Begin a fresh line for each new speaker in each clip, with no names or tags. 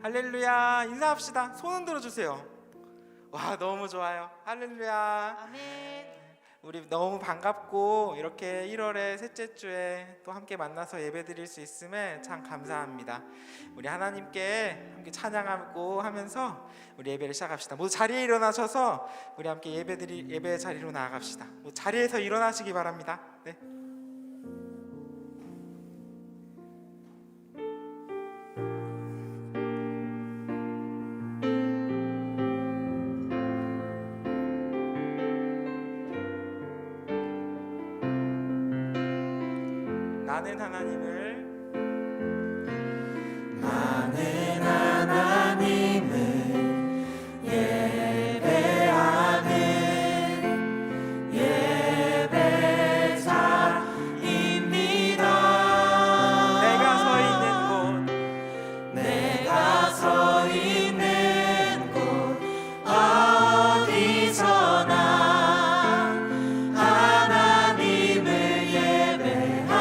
할렐루야. 인사합시다. 손 흔들어 주세요. 와, 너무 좋아요. 할렐루야.
아멘.
우리 너무 반갑고 이렇게 1월의 셋째 주에 또 함께 만나서 예배 드릴 수 있음에 참 감사합니다. 우리 하나님께 함께 찬양하고 하면서 우리 예배를 시작합시다. 모두 자리에 일어나셔서 우리 함께 예배 자리로 나아갑시다. 자리에서 일어나시기 바랍니다. 네. 나는 하나님을
예배하는 예배자입니다.
내가 서 있는 곳
어디서나 하나님을 예배합니다.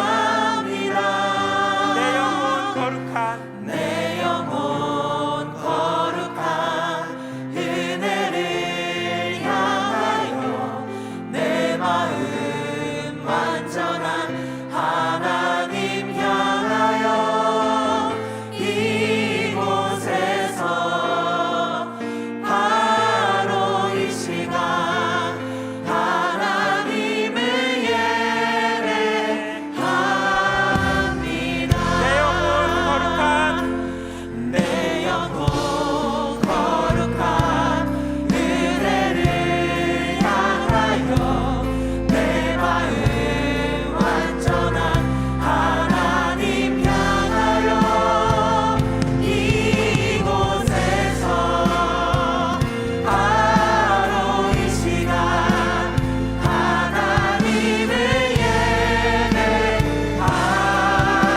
내 영혼 거룩한
은혜를 향하여 내 마음 완전한 하나님 향하여 이곳에서 바로 이 시간 하나님을 예배합니다.
내 영혼 거룩한
은혜를 향하여 내 마음 완전한 하나님 향하여 이곳에서 바로 이 시간 하나님을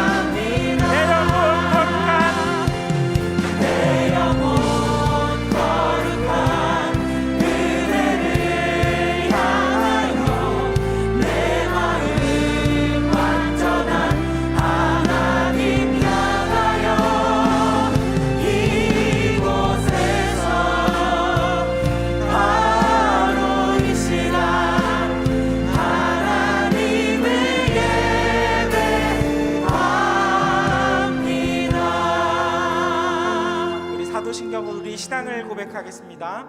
예배합니다. 내 영혼 거룩한 은혜를 향하여 내 마음 완전한 하나님 향하여 이곳에서 바로 이 시간 하나님을 예배합니다.
우리 사도신경으로 우리 신앙을 고백하겠습니다.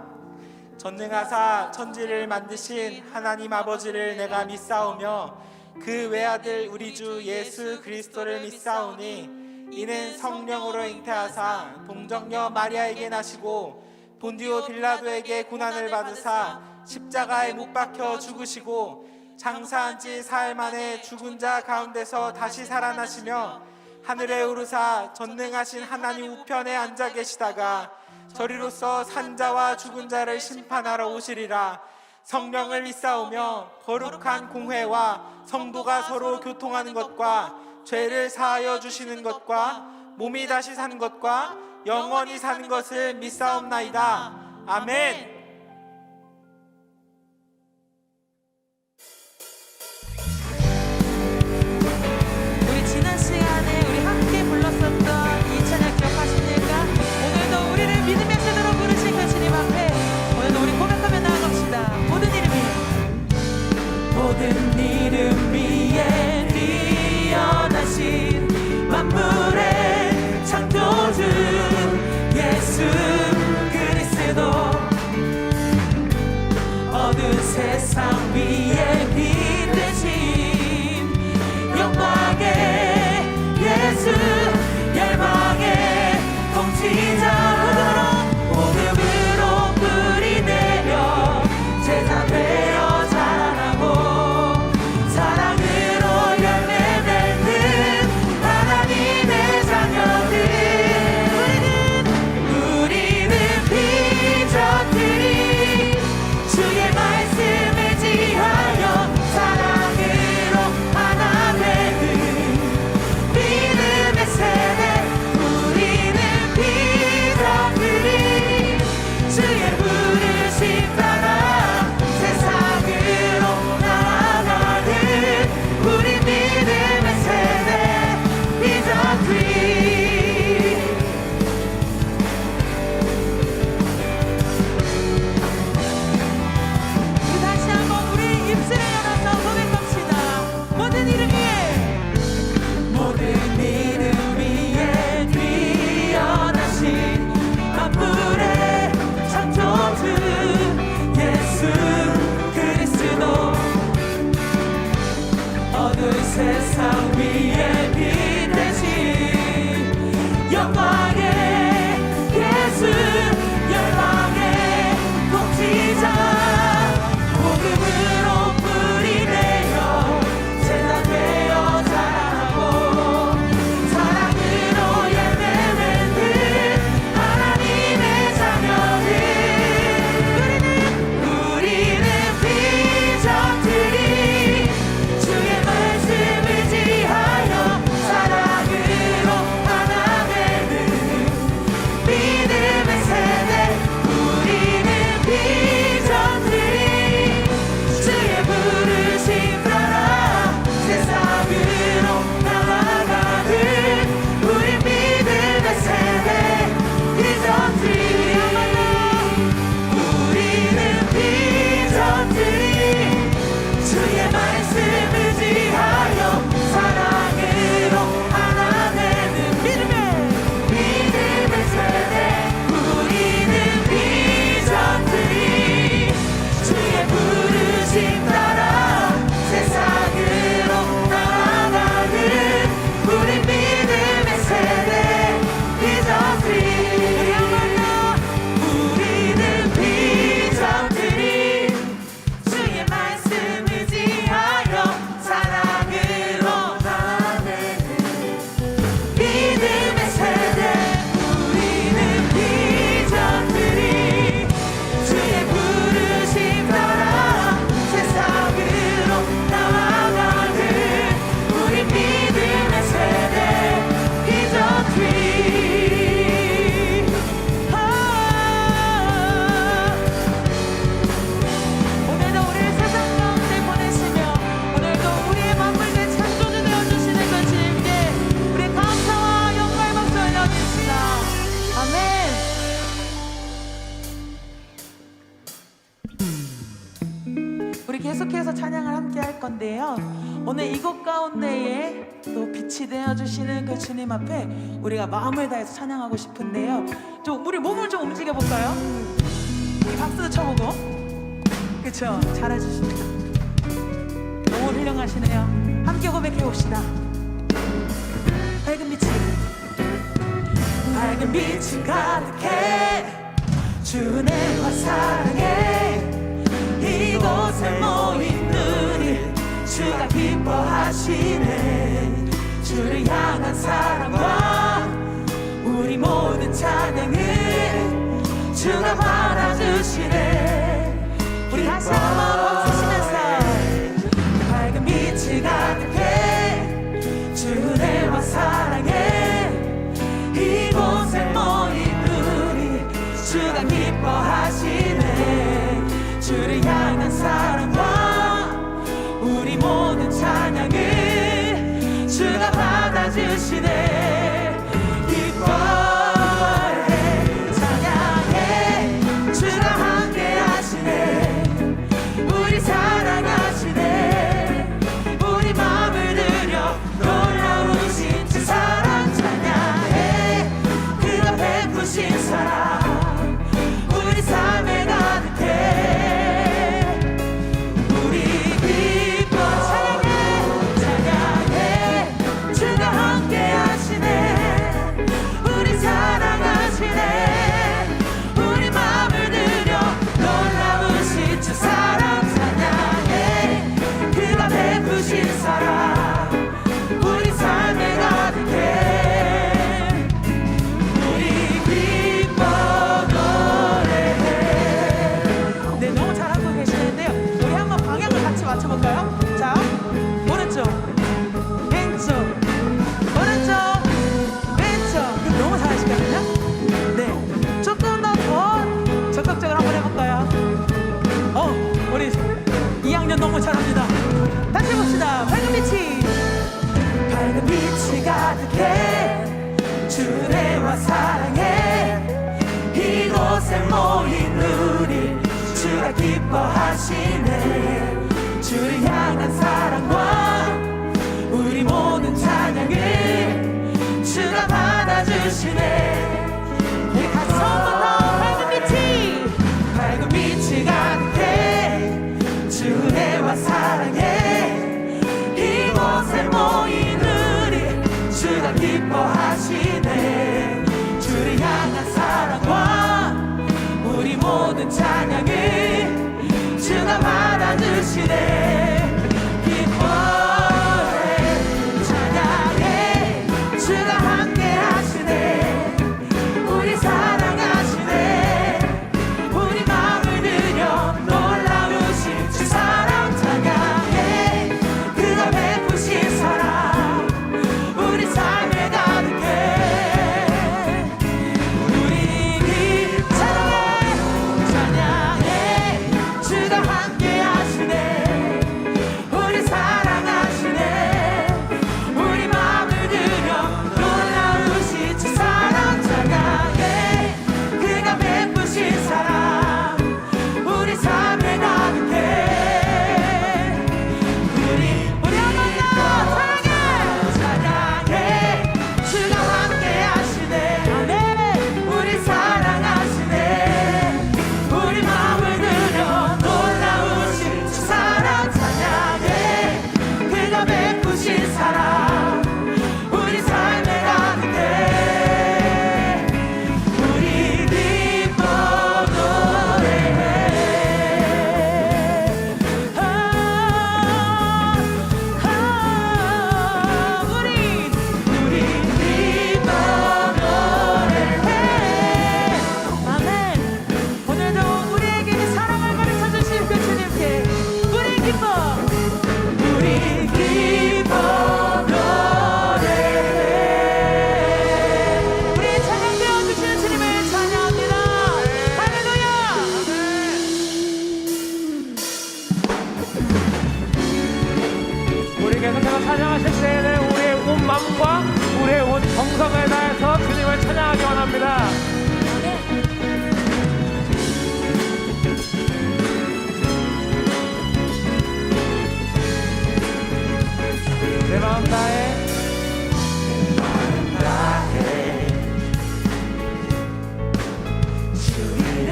전능하사 천지를 만드신 하나님 아버지를 내가 믿사오며 그 외아들 우리 주 예수 그리스도를 믿사오니 이는 성령으로 잉태하사 동정녀 마리아에게 나시고 본디오 빌라도에게 고난을 받으사 십자가에 못 박혀 죽으시고 장사한 지 사흘 만에 죽은 자 가운데서 다시 살아나시며 하늘에 오르사 전능하신 하나님 우편에 앉아 계시다가 저리로서 산자와 죽은 자를 심판하러 오시리라. 성령을 믿사오며 거룩한 공회와 성도가 서로 교통하는 것과 죄를 사하여 주시는 것과 몸이 다시 사는 것과 영원히 사는 것을 믿사옵나이다. 아멘.
우리 지난 시간에 우리 함께 불렀었던 이 찬양 기억하십니까? 오늘도 우리를 믿음의 제대로 부르신 그 주님 앞에 오늘도 우리 고백하며 나아갑시다.
모든 이름 위에 뛰어나신 만물의 창조주 예수 그리스도 어두운 세상 위에 빛 되신 영광의 예수 열방의 통치자 복음으로 뿌리 내려 제자 되어 자라나고 사랑으로 열매 맺는 하나님의 자녀들 우리는 비전들이 주의 말씀을 지하여 사랑으로 하나 되는 믿음의 세대 우리는 비전들이
계속해서 찬양을 함께 할 건데요. 오늘 이곳 가운데에 또 빛이 되어주시는 그 주님 앞에 우리가 마음을 다해서 찬양하고 싶은데요. 좀 우리 몸을 좀 움직여 볼까요? 박수도 쳐보고. 그쵸? 잘해주십니다. 너무 훌륭하시네요. 함께 고백해 봅시다. 밝은 빛이 가득해 주 은혜와 사랑에 이곳에 모인 우리 주가 기뻐하시네. 주를 향한 사랑과 우리 모든 찬양을 주가 받아주시네. 우리 다시 한번 박수 치면서 밝은 빛이 가득해 주 은혜와 사랑에 이곳에 모인 우리 주가 기뻐하시네. 주를 향한 사랑과 우리 모든 찬양을 주가 받아주시네. 기뻐해 찬양해 주가 함께 하시네. 우리 사랑하시네. 우리 마음을 들여 놀라우신 주 사랑 찬양해. 그가 베푸신 사랑 우리 삶에 가득해. 우리 기뻐 찬양해 주가 함께 하시네. 우리 사랑하시네. 우리 마음을 들여 놀라우신 주 사랑 찬양해. 그가 베푸신 사랑 우리 삶에 가득해. 우리 기뻐 노래해. 네, 너무 잘하고 계시는데요. 우리 한번 방향을 같이 맞춰볼까요? 자, 오른쪽, 왼쪽, 오른쪽, 왼쪽. 너무 잘하시거든요. 네, 조금 더 적극적으로 한번 해볼까요? 우리 2학년 너무 잘합니다. 다시 해봅시다. 밝은 빛이 가득해 주 은혜와 사랑해 이곳에 모인 우리 주가 기뻐하시네. 주를 향한 사랑과 우리 모든 찬양을 주가 받아주시네. 우리 같이 처음부터 밝은 빛이 가득해 주 은혜와 사랑해 이곳에 모인 우리 주가 기뻐하시네. 주를 향한 사랑과 우리 모든 찬양을 주가 받아주시네. 기뻐해 찬양해 주가 함께 하시네. 우리 사랑하시네. 우리 마음을 들여 놀라우신 주 사랑 찬양해. 그가 베푸신 사랑 우리 삶에 가득해. 우리 찬양해 찬양해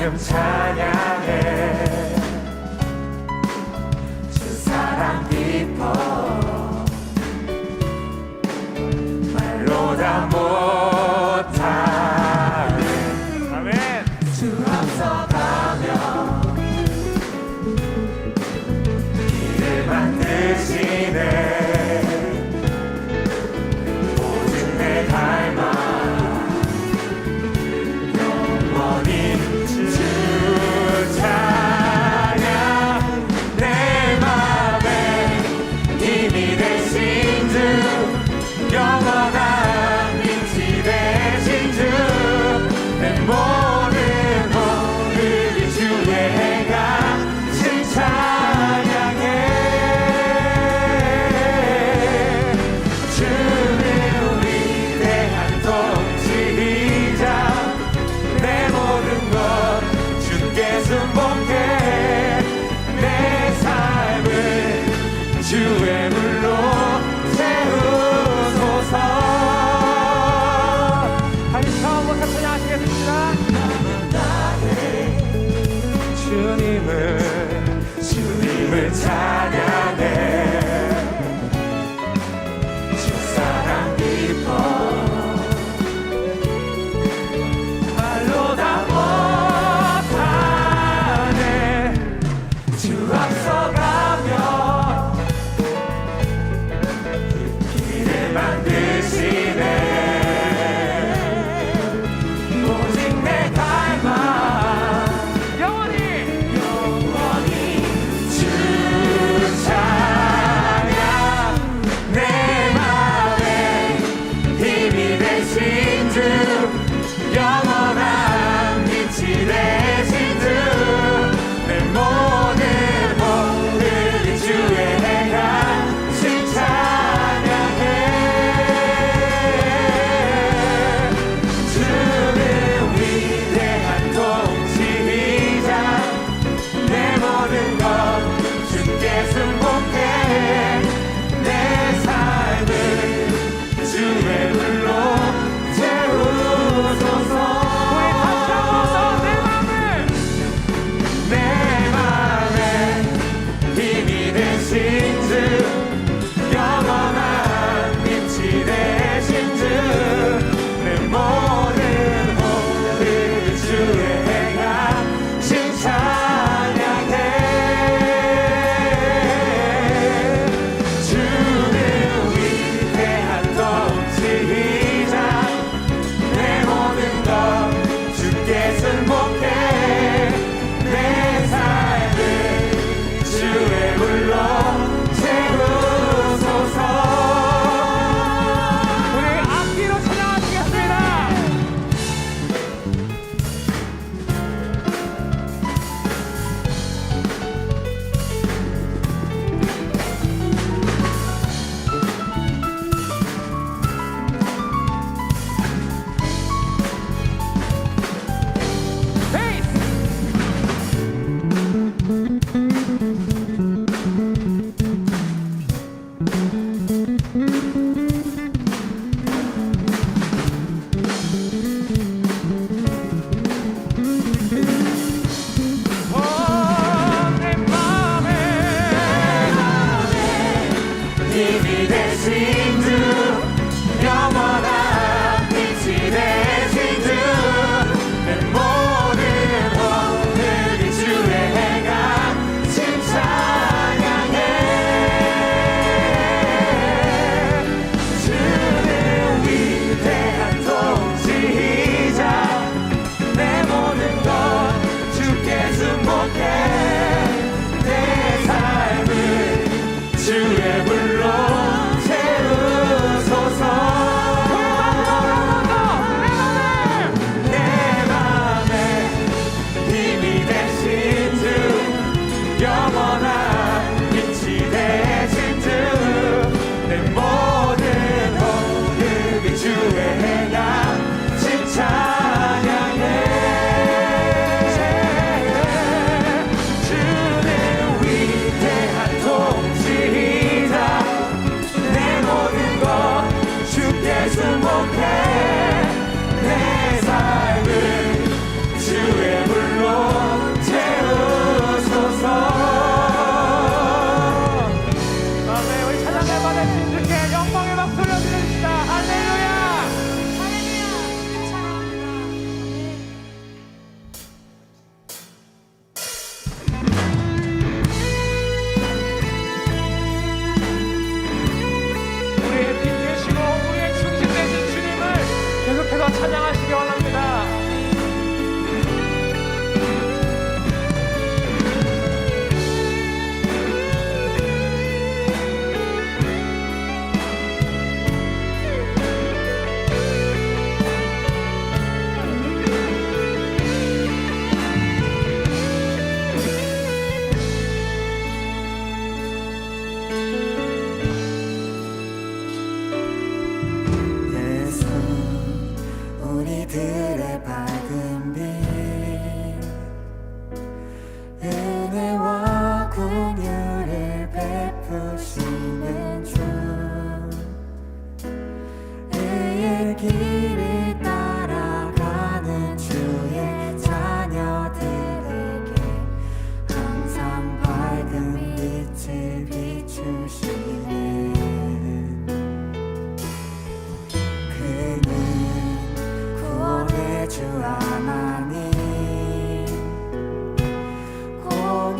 이름 찬양해 주 사랑 기뻐 말로 다 못하네 아멘 주 앞서가며 길을 만드시네 오직 내 닮아 영원히 주 찬양 내 맘에 힘이 되신 주 영원한 빛이 되신 주 내 모든 오늘이 주의 행하신 찬양해 주는 위대한 통치이자 내 모든 것 주께 순복해 내 삶을 주의 물로 세우소서 다시 처음부터 찬양하시겠습니다 주님을 찬양해 주 사랑 기뻐 말로 다 못하네 주 앞서가며 길을 만드시네 오직 내 닮아 영원히 주 찬양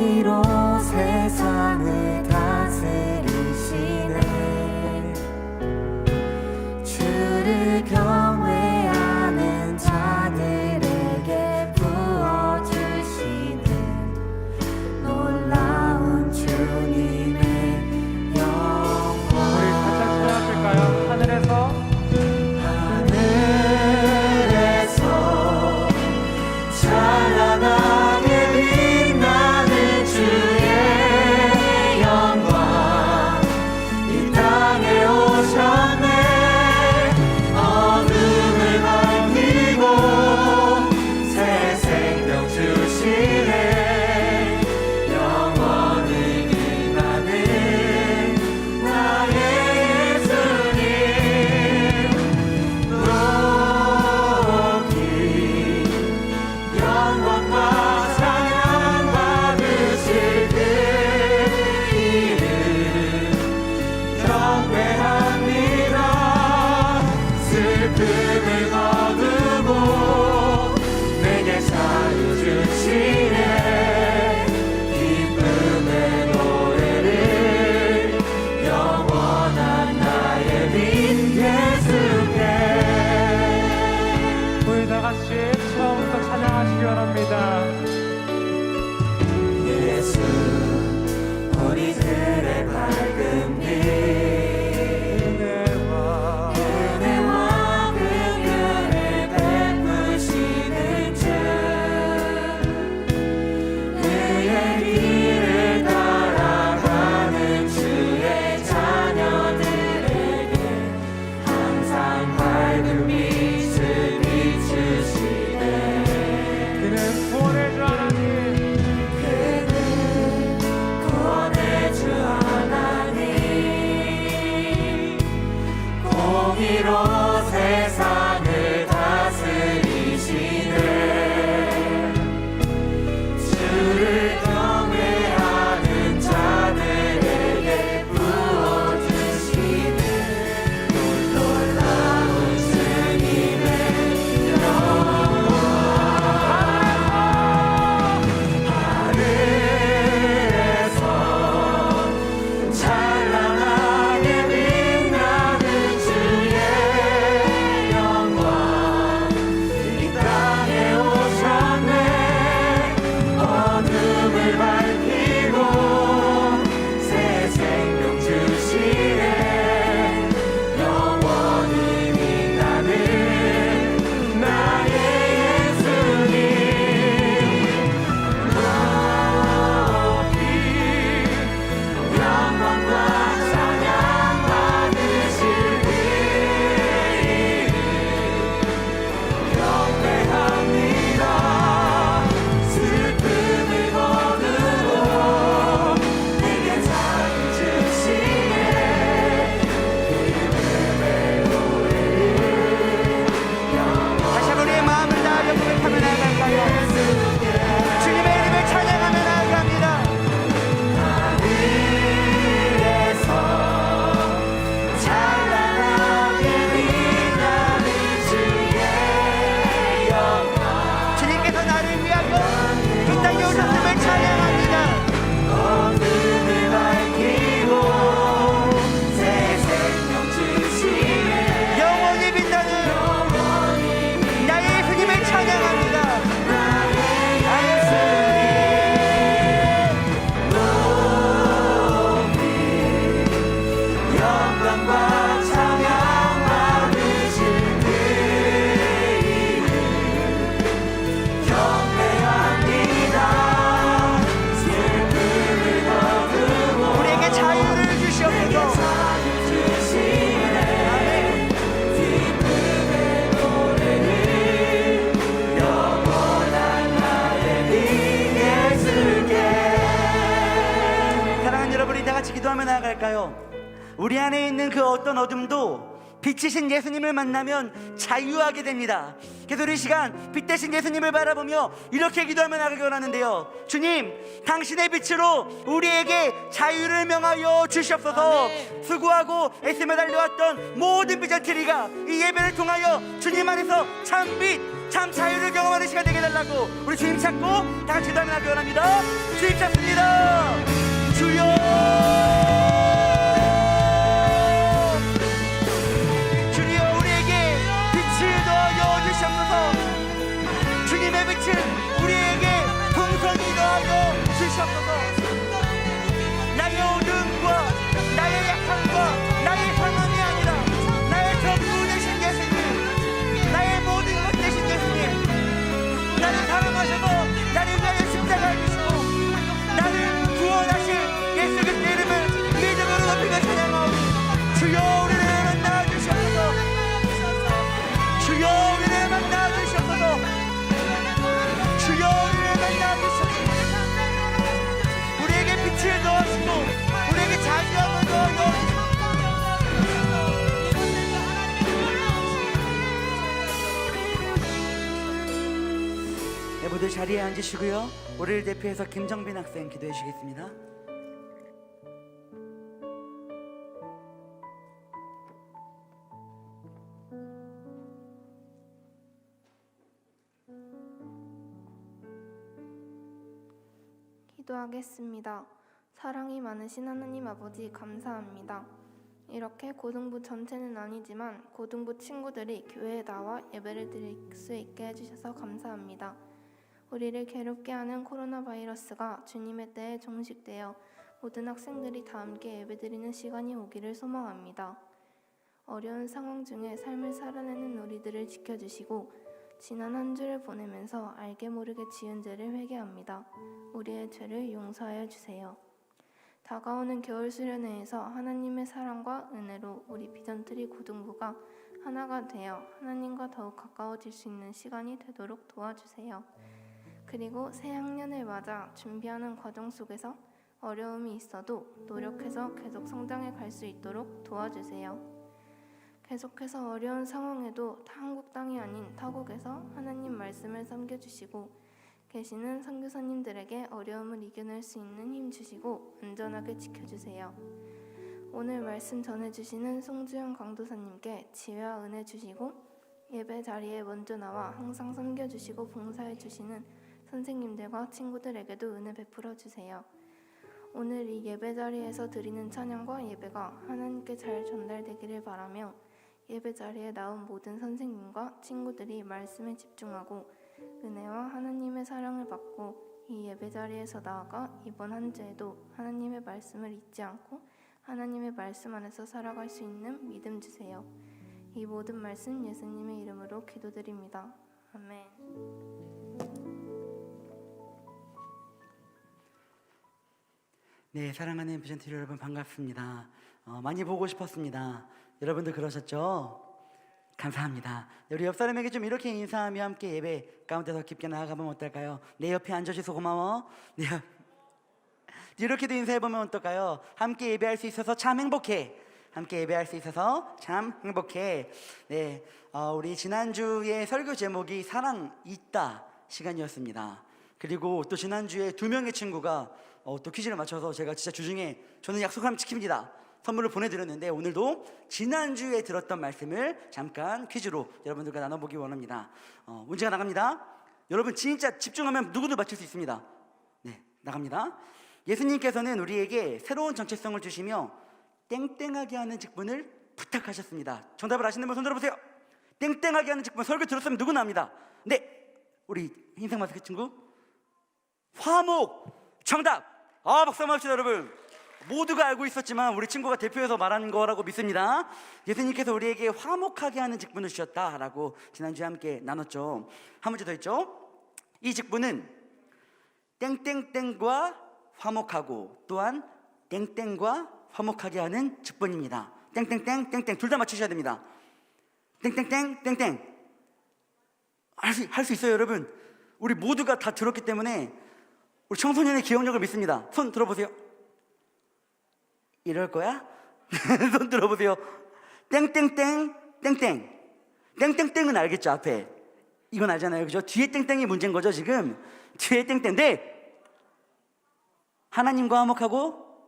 공의로 세상을 다스리시네. 주를 경외하는 자들에게 부어주시는 놀라운 주님의 영광.
우리 같이 찬양하실까요? 하늘에서
찬란하게 빛나는 주의 영광 이 땅에 오셨네. 어둠을 밝히고 새 생명 주시네. 영원히 빛나는 나의 예수님 높이 영광과 찬양 받으실 그 이름 경배합니다. 슬픔을 거두고 내게 자유 주시네. 기쁨의 노래를 영원한 나의 빛 예수께.
우리 다 같이 처음부터 찬양하시기 바랍니다.
예수 우리들의 밝은 빛 은혜와 긍휼을 베푸시는 주 의의 길을 따라가는 주의 자녀들에게 항상 밝은 빛을 비추시네.
그는 구원의 주 하나님
그는 구원의 주 하나님 공의로 세상을 다스리시네. 주를 경외하는 자들에게 부어주시는 놀라운 주님의 영광. 하늘에서 찬란하게 빛나는 주의 영광 이 땅에 오셨네. 어둠을 밝히고 새 생명 주시네. 영원히 빛나는 나의 예수님 높이 영광과 찬양 받으실 그 이름 경배합니다. 슬픔을 거두고 내게 자유 주시네. 기쁨의 노래를
다시 한번 우리의 마음을 다하여 고백하며 나아갈까요? 주님의 이름을 찬양하며 나아갑니다.
하늘에서 찬란하게 빛나는 주의 영광
주님께서 나를 위하여 이 땅에 오셨음을 찬양합니다.
어둠을 밝히고 새 생명 주시네.
영원히 빛나는 나의 예수님을 찬양합니다.
나의 예수님 높이 영광과 찬양 받으실 그 이름 경배합니다. 슬픔을 거두고
우리에게 자유를 주시옵소서.
자유 주시네. 기쁨의 노래를 영원한 나의 빛 예수께.
사랑하는 여러분, 우리 다 같이 기도하며 나아갈까요? 우리 안에 있는 그 어떤 어둠도 빛이신 예수님을 만나면 자유하게 됩니다. 그래서 우리 시간 빛 대신 예수님을 바라보며 이렇게 기도하며 나가기 원하는데요. 주님, 당신의 빛으로 우리에게 자유를 명하여 주시옵소서. 수고하고 애쓰며 달려왔던 모든 비전트리가 이 예배를 통하여 주님 안에서 참 빛, 참 자유를 경험하는 시간 되게 해달라고 우리 주님 찾고 다 같이 기도하며 나가기 원합니다. 주님 찾습니다. 주여, 주여 우리에게 빛을 더하여 주시옵소서. 주님의 빛은 우리에게 풍성히 더하여 주시옵소서. 나의 어둠과 나의 약함과 나의 상함이 아니라 나의 전부 되신 예수님, 나의 모든 것 되신 예수님, 나를 사랑하셔서 나를 위하여 십자가를 지시고 나를 구원하실 예수 그리스도의 이름을 믿음으로 높이며 찬양하오니 주여 우리를 만나 주시옵소서. 주여 우리를 만나 주시옵소서. 주여 우리를 만나 주시옵소서. 우리에게 빛을 더하시고 우리에게 자유함을 더하여 네, 모두 자리에 앉으시고요. 우리를 대표해서 김정빈 학생 기도해 주시겠습니다.
기도하겠습니다. 사랑이 많으신 하나님 아버지 감사합니다. 이렇게 고등부 전체는 아니지만 고등부 친구들이 교회에 나와 예배를 드릴 수 있게 해주셔서 감사합니다. 우리를 괴롭게 하는 코로나 바이러스가 주님의 때에 종식되어 모든 학생들이 다 함께 예배드리는 시간이 오기를 소망합니다. 어려운 상황 중에 삶을 살아내는 우리들을 지켜주시고 지난 한 주를 보내면서 알게 모르게 지은 죄를 회개합니다. 우리의 죄를 용서하여 주세요. 다가오는 겨울 수련회에서 하나님의 사랑과 은혜로 우리 비전트리 고등부가 하나가 되어 하나님과 더욱 가까워질 수 있는 시간이 되도록 도와주세요. 그리고 새 학년을 맞아 준비하는 과정 속에서 어려움이 있어도 노력해서 계속 성장해 갈 수 있도록 도와주세요. 계속해서 어려운 상황에도 한국 땅이 아닌 타국에서 하나님 말씀을 섬겨주시고 계시는 선교사님들에게 어려움을 이겨낼 수 있는 힘 주시고 안전하게 지켜주세요. 오늘 말씀 전해주시는 송주영 강도사님께 지혜와 은혜 주시고 예배 자리에 먼저 나와 항상 섬겨주시고 봉사해주시는 선생님들과 친구들에게도 은혜 베풀어 주세요. 오늘 이 예배 자리에서 드리는 찬양과 예배가 하나님께 잘 전달되기를 바라며 예배 자리에 나온 모든 선생님과 친구들이 말씀에 집중하고 은혜와 하나님의 사랑을 받고 이 예배 자리에서 나아가 이번 한 주에도 하나님의 말씀을 잊지 않고 하나님의 말씀 안에서 살아갈 수 있는 믿음 주세요. 이 모든 말씀 예수님의 이름으로 기도드립니다. 아멘.
네, 사랑하는 비전트리 여러분 반갑습니다. 많이 보고 싶었습니다. 여러분들 그러셨죠? 감사합니다. 우리 옆 사람에게 좀 이렇게 인사하며 함께 예배 가운데서 깊게 나아가면 어떨까요? 내 옆에 앉아주셔서 고마워. 이렇게도 인사해보면 어떨까요? 함께 예배할 수 있어서 참 행복해. 함께 예배할 수 있어서 참 행복해. 네, 우리 지난주에 설교 제목이 사랑 있다 시간이었습니다. 그리고 또 지난주에 2명의 친구가 또 퀴즈를 맞춰서 제가 진짜 주중에 저는 약속하면 지킵니다. 선물을 보내드렸는데 오늘도 지난주에 들었던 말씀을 잠깐 퀴즈로 여러분들과 나눠보기 원합니다. 문제가 나갑니다. 여러분 진짜 집중하면 누구도 맞출 수 있습니다. 네, 나갑니다. 예수님께서는 우리에게 새로운 정체성을 주시며 땡땡하게 하는 직분을 부탁하셨습니다. 정답을 아시는 분 손 들어보세요. 땡땡하게 하는 직분 설교 들었으면 누구나 압니다. 네, 우리 흰색 마스크 친구 화목 정답. 박수 한번 합시다. 여러분 모두가 알고 있었지만 우리 친구가 대표해서 말하는 거라고 믿습니다. 예수님께서 우리에게 화목하게 하는 직분을 주셨다라고 지난주에 함께 나눴죠. 한 문제 더 있죠. 이 직분은 땡땡땡과 화목하고 또한 땡땡과 화목하게 하는 직분입니다. 땡땡땡 땡땡 둘 다 맞추셔야 됩니다. 땡땡땡 땡땡 할 수 있어요. 여러분 우리 모두가 다 들었기 때문에 우리 청소년의 기억력을 믿습니다. 손 들어보세요. 이럴 거야? 손 들어보세요. 땡땡땡 땡땡 땡땡땡은 알겠죠? 앞에 이건 알잖아요, 그죠? 뒤에 땡땡이 문제인 거죠 지금. 뒤에 땡땡. 네, 하나님과 화목하고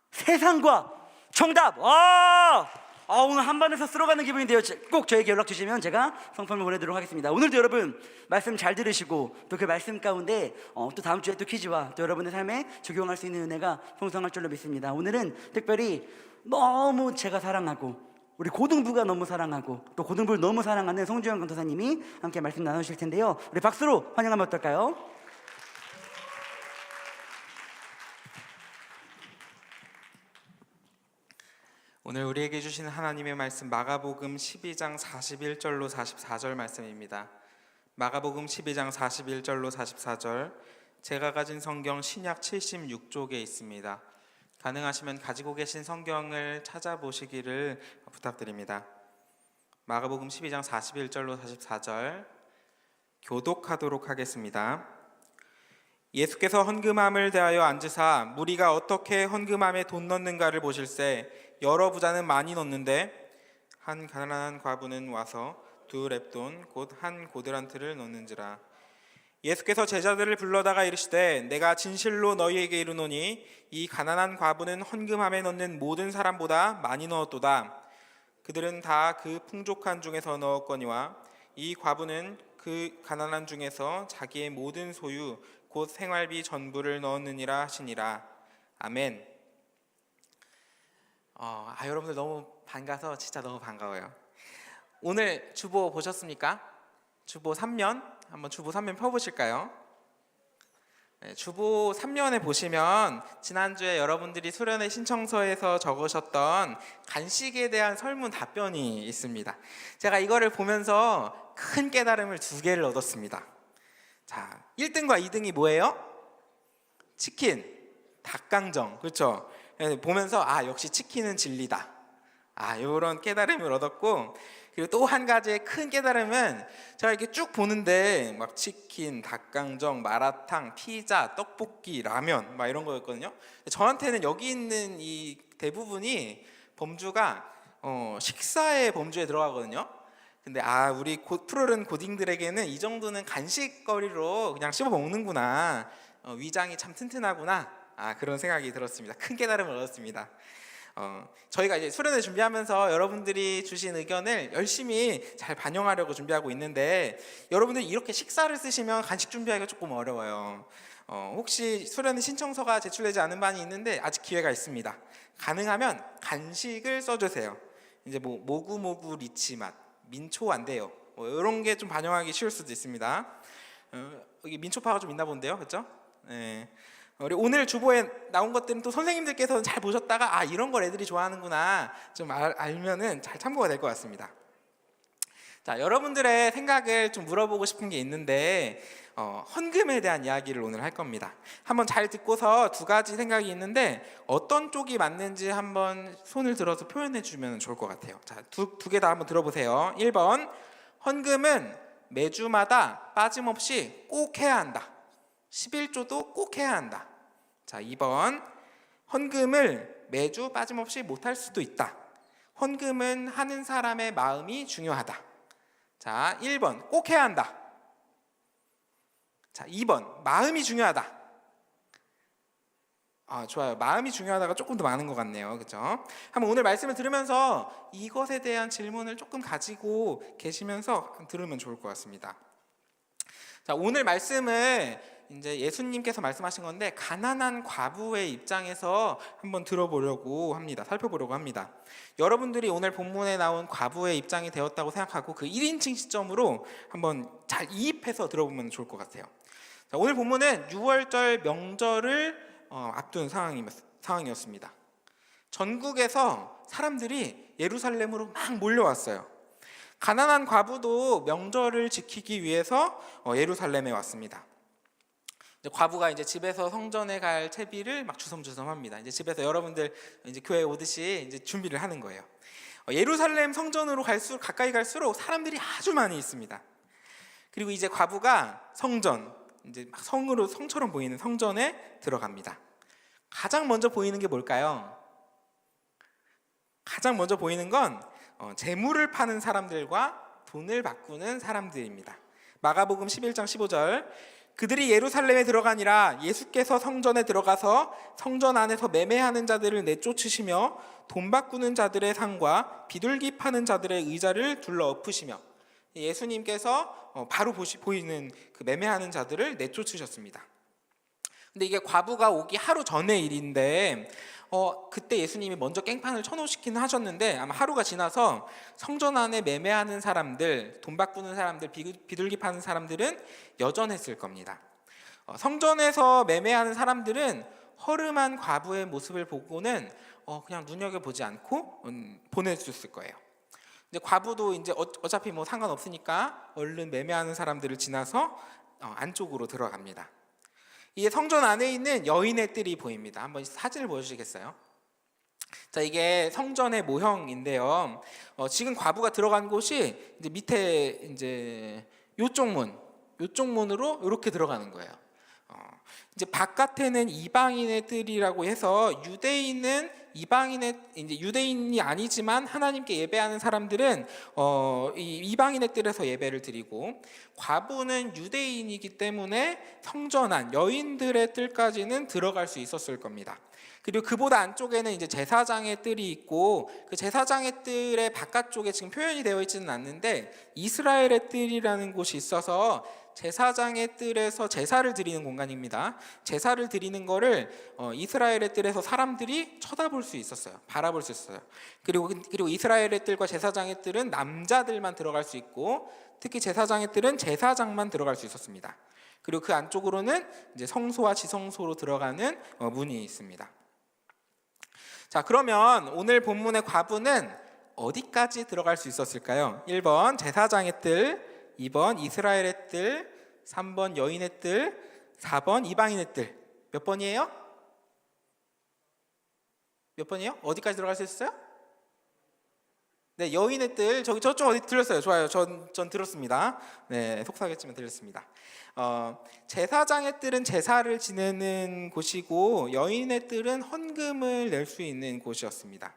세상과. 정답. 오늘 한반에서 쓸어가는 기분인데요. 꼭 저에게 연락 주시면 제가 성품을 보내드리도록 하겠습니다. 오늘도 여러분 말씀 잘 들으시고 또 그 말씀 가운데 또 다음 주에 또 퀴즈와 또 여러분의 삶에 적용할 수 있는 은혜가 풍성할 줄로 믿습니다. 오늘은 특별히 너무 제가 사랑하고 우리 고등부가 너무 사랑하고 또 고등부를 너무 사랑하는 송주영 강도사님이 함께 말씀 나누실 텐데요. 우리 박수로 환영하면 어떨까요?
오늘 우리에게 주시는 하나님의 말씀 마가복음 12장 41절로 44절 말씀입니다. 마가복음 12장 41절로 44절, 제가 가진 성경 신약 76쪽에 있습니다. 가능하시면 가지고 계신 성경을 찾아보시기를 부탁드립니다. 마가복음 12장 41절로 44절 교독하도록 하겠습니다. 예수께서 헌금함을 대하여 앉으사 무리가 어떻게 헌금함에 돈 넣는가를 보실세 여러 부자는 많이 넣는데 한 가난한 과부는 와서 2렙돈 곧 한 고드란트를 넣는지라. 예수께서 제자들을 불러다가 이르시되 내가 진실로 너희에게 이르노니 이 가난한 과부는 헌금함에 넣는 모든 사람보다 많이 넣었도다. 그들은 다 그 풍족한 중에서 넣었거니와 이 과부는 그 가난한 중에서 자기의 모든 소유 곧 생활비 전부를 넣었느니라 하시니라. 아멘. 여러분들 너무 반가서 진짜 너무 반가워요. 오늘 주보 보셨습니까? 주보 3면 한번 주보 3면 펴보실까요? 주보 3면에 보시면 지난주에 여러분들이 수련회 신청서에서 적으셨던 간식에 대한 설문 답변이 있습니다. 제가 이거를 보면서 큰 깨달음을 2개를 얻었습니다. 자, 1등과 2등이 뭐예요? 치킨, 닭강정, 그렇죠? 보면서 역시 치킨은 진리다. 이런 깨달음을 얻었고, 그리고 또 한 가지의 큰 깨달음은 제가 이렇게 쭉 보는데 막 치킨, 닭강정, 마라탕, 피자, 떡볶이, 라면 막 이런 거였거든요. 저한테는 여기 있는 이 대부분이 범주가 식사의 범주에 들어가거든요. 근데 우리 푸르른 고딩들에게는 이 정도는 간식거리로 그냥 씹어 먹는구나, 위장이 참 튼튼하구나, 그런 생각이 들었습니다. 큰 깨달음을 얻었습니다. 저희가 이제 수련회 준비하면서 여러분들이 주신 의견을 열심히 잘 반영하려고 준비하고 있는데, 여러분들이 이렇게 식사를 쓰시면 간식 준비하기가 조금 어려워요. 혹시 수련회 신청서가 제출되지 않은 반이 있는데 아직 기회가 있습니다. 가능하면 간식을 써주세요. 이제 뭐 모구모구 리치맛, 민초 안 돼요. 이런 게 좀 반영하기 쉬울 수도 있습니다. 여기 민초파가 좀 있나 본데요, 그렇죠? 네. 우리 오늘 주보에 나온 것들은 또 선생님들께서는 잘 보셨다가 이런 걸 애들이 좋아하는구나 좀 알면은 잘 참고가 될 것 같습니다. 자, 여러분들의 생각을 좀 물어보고 싶은 게 있는데 헌금에 대한 이야기를 오늘 할 겁니다. 한번 잘 듣고서 2가지 생각이 있는데 어떤 쪽이 맞는지 한번 손을 들어서 표현해 주면 좋을 것 같아요. 자, 두 개 다 한번 들어보세요. 1번, 헌금은 매주마다 빠짐없이 꼭 해야 한다. 11조도 꼭 해야 한다. 자, 2번, 헌금을 매주 빠짐없이 못할 수도 있다. 헌금은 하는 사람의 마음이 중요하다. 자, 1번 꼭 해야 한다. 자, 2번 마음이 중요하다. 좋아요. 마음이 중요하다가 조금 더 많은 것 같네요. 그렇죠? 한번 오늘 말씀을 들으면서 이것에 대한 질문을 조금 가지고 계시면서 들으면 좋을 것 같습니다. 자, 오늘 말씀을 이제 예수님께서 말씀하신 건데 가난한 과부의 입장에서 한번 들어보려고 합니다. 살펴보려고 합니다. 여러분들이 오늘 본문에 나온 과부의 입장이 되었다고 생각하고 그 1인칭 시점으로 한번 잘 이입해서 들어보면 좋을 것 같아요. 자, 오늘 본문은 6월절 명절을 앞둔 상황이었습니다. 전국에서 사람들이 예루살렘으로 막 몰려왔어요. 가난한 과부도 명절을 지키기 위해서 예루살렘에 왔습니다. 과부가 이제 집에서 성전에 갈 채비를 막 주섬주섬합니다. 이제 집에서 여러분들 이제 교회 오듯이 이제 준비를 하는 거예요. 예루살렘 성전으로 가까이 갈수록 사람들이 아주 많이 있습니다. 그리고 이제 과부가 성전, 이제 막 성처럼 보이는 성전에 들어갑니다. 가장 먼저 보이는 게 뭘까요? 가장 먼저 보이는 건 재물을 파는 사람들과 돈을 바꾸는 사람들입니다. 마가복음 11장 15절. 그들이 예루살렘에 들어가니라 예수께서 성전에 들어가서 성전 안에서 매매하는 자들을 내쫓으시며 돈 바꾸는 자들의 상과 비둘기 파는 자들의 의자를 둘러 엎으시며, 예수님께서 바로 보이는 그 매매하는 자들을 내쫓으셨습니다. 근데 이게 과부가 오기 하루 전의 일인데 그때 예수님이 먼저 깽판을 쳐놓으시긴 하셨는데, 아마 하루가 지나서 성전 안에 매매하는 사람들, 돈 바꾸는 사람들, 비둘기 파는 사람들은 여전했을 겁니다. 성전에서 매매하는 사람들은 허름한 과부의 모습을 보고는 그냥 눈여겨보지 않고 보내줬을 거예요. 이제 과부도 이제 어차피 뭐 상관없으니까 얼른 매매하는 사람들을 지나서 안쪽으로 들어갑니다. 이게 성전 안에 있는 여인의 뜰이 보입니다. 한번 사진을 보여주시겠어요? 자, 이게 성전의 모형인데요. 지금 과부가 들어간 곳이 이제 밑에 이제 요쪽 문으로 이렇게 들어가는 거예요. 이제 바깥에는 이방인의 뜰이라고 해서 유대인이 아니지만 하나님께 예배하는 사람들은 이 이방인의 뜰에서 예배를 드리고, 과부는 유대인이기 때문에 성전 안 여인들의 뜰까지는 들어갈 수 있었을 겁니다. 그리고 그보다 안쪽에는 이제 제사장의 뜰이 있고, 그 제사장의 뜰의 바깥쪽에 지금 표현이 되어 있지는 않는데 이스라엘의 뜰이라는 곳이 있어서 제사장의 뜰에서 제사를 드리는 공간입니다. 제사를 드리는 거를 이스라엘의 뜰에서 사람들이 쳐다볼 수 있었어요. 바라볼 수 있었어요. 그리고 이스라엘의 뜰과 제사장의 뜰은 남자들만 들어갈 수 있고, 특히 제사장의 뜰은 제사장만 들어갈 수 있었습니다. 그리고 그 안쪽으로는 이제 성소와 지성소로 들어가는 문이 있습니다. 자, 그러면 오늘 본문의 과부는 어디까지 들어갈 수 있었을까요? 1번 제사장의 뜰, 2번 이스라엘의 뜰, 3번 여인의 뜰, 4번 이방인의 뜰. 몇 번이에요? 몇 번이에요? 어디까지 들어갈 수 있어요? 네, 여인의 뜰. 저쪽 어디 들렸어요? 좋아요. 전 들었습니다. 네, 속삭였지만 들렸습니다. 제사장의 뜰은 제사를 지내는 곳이고, 여인의 뜰은 헌금을 낼 수 있는 곳이었습니다.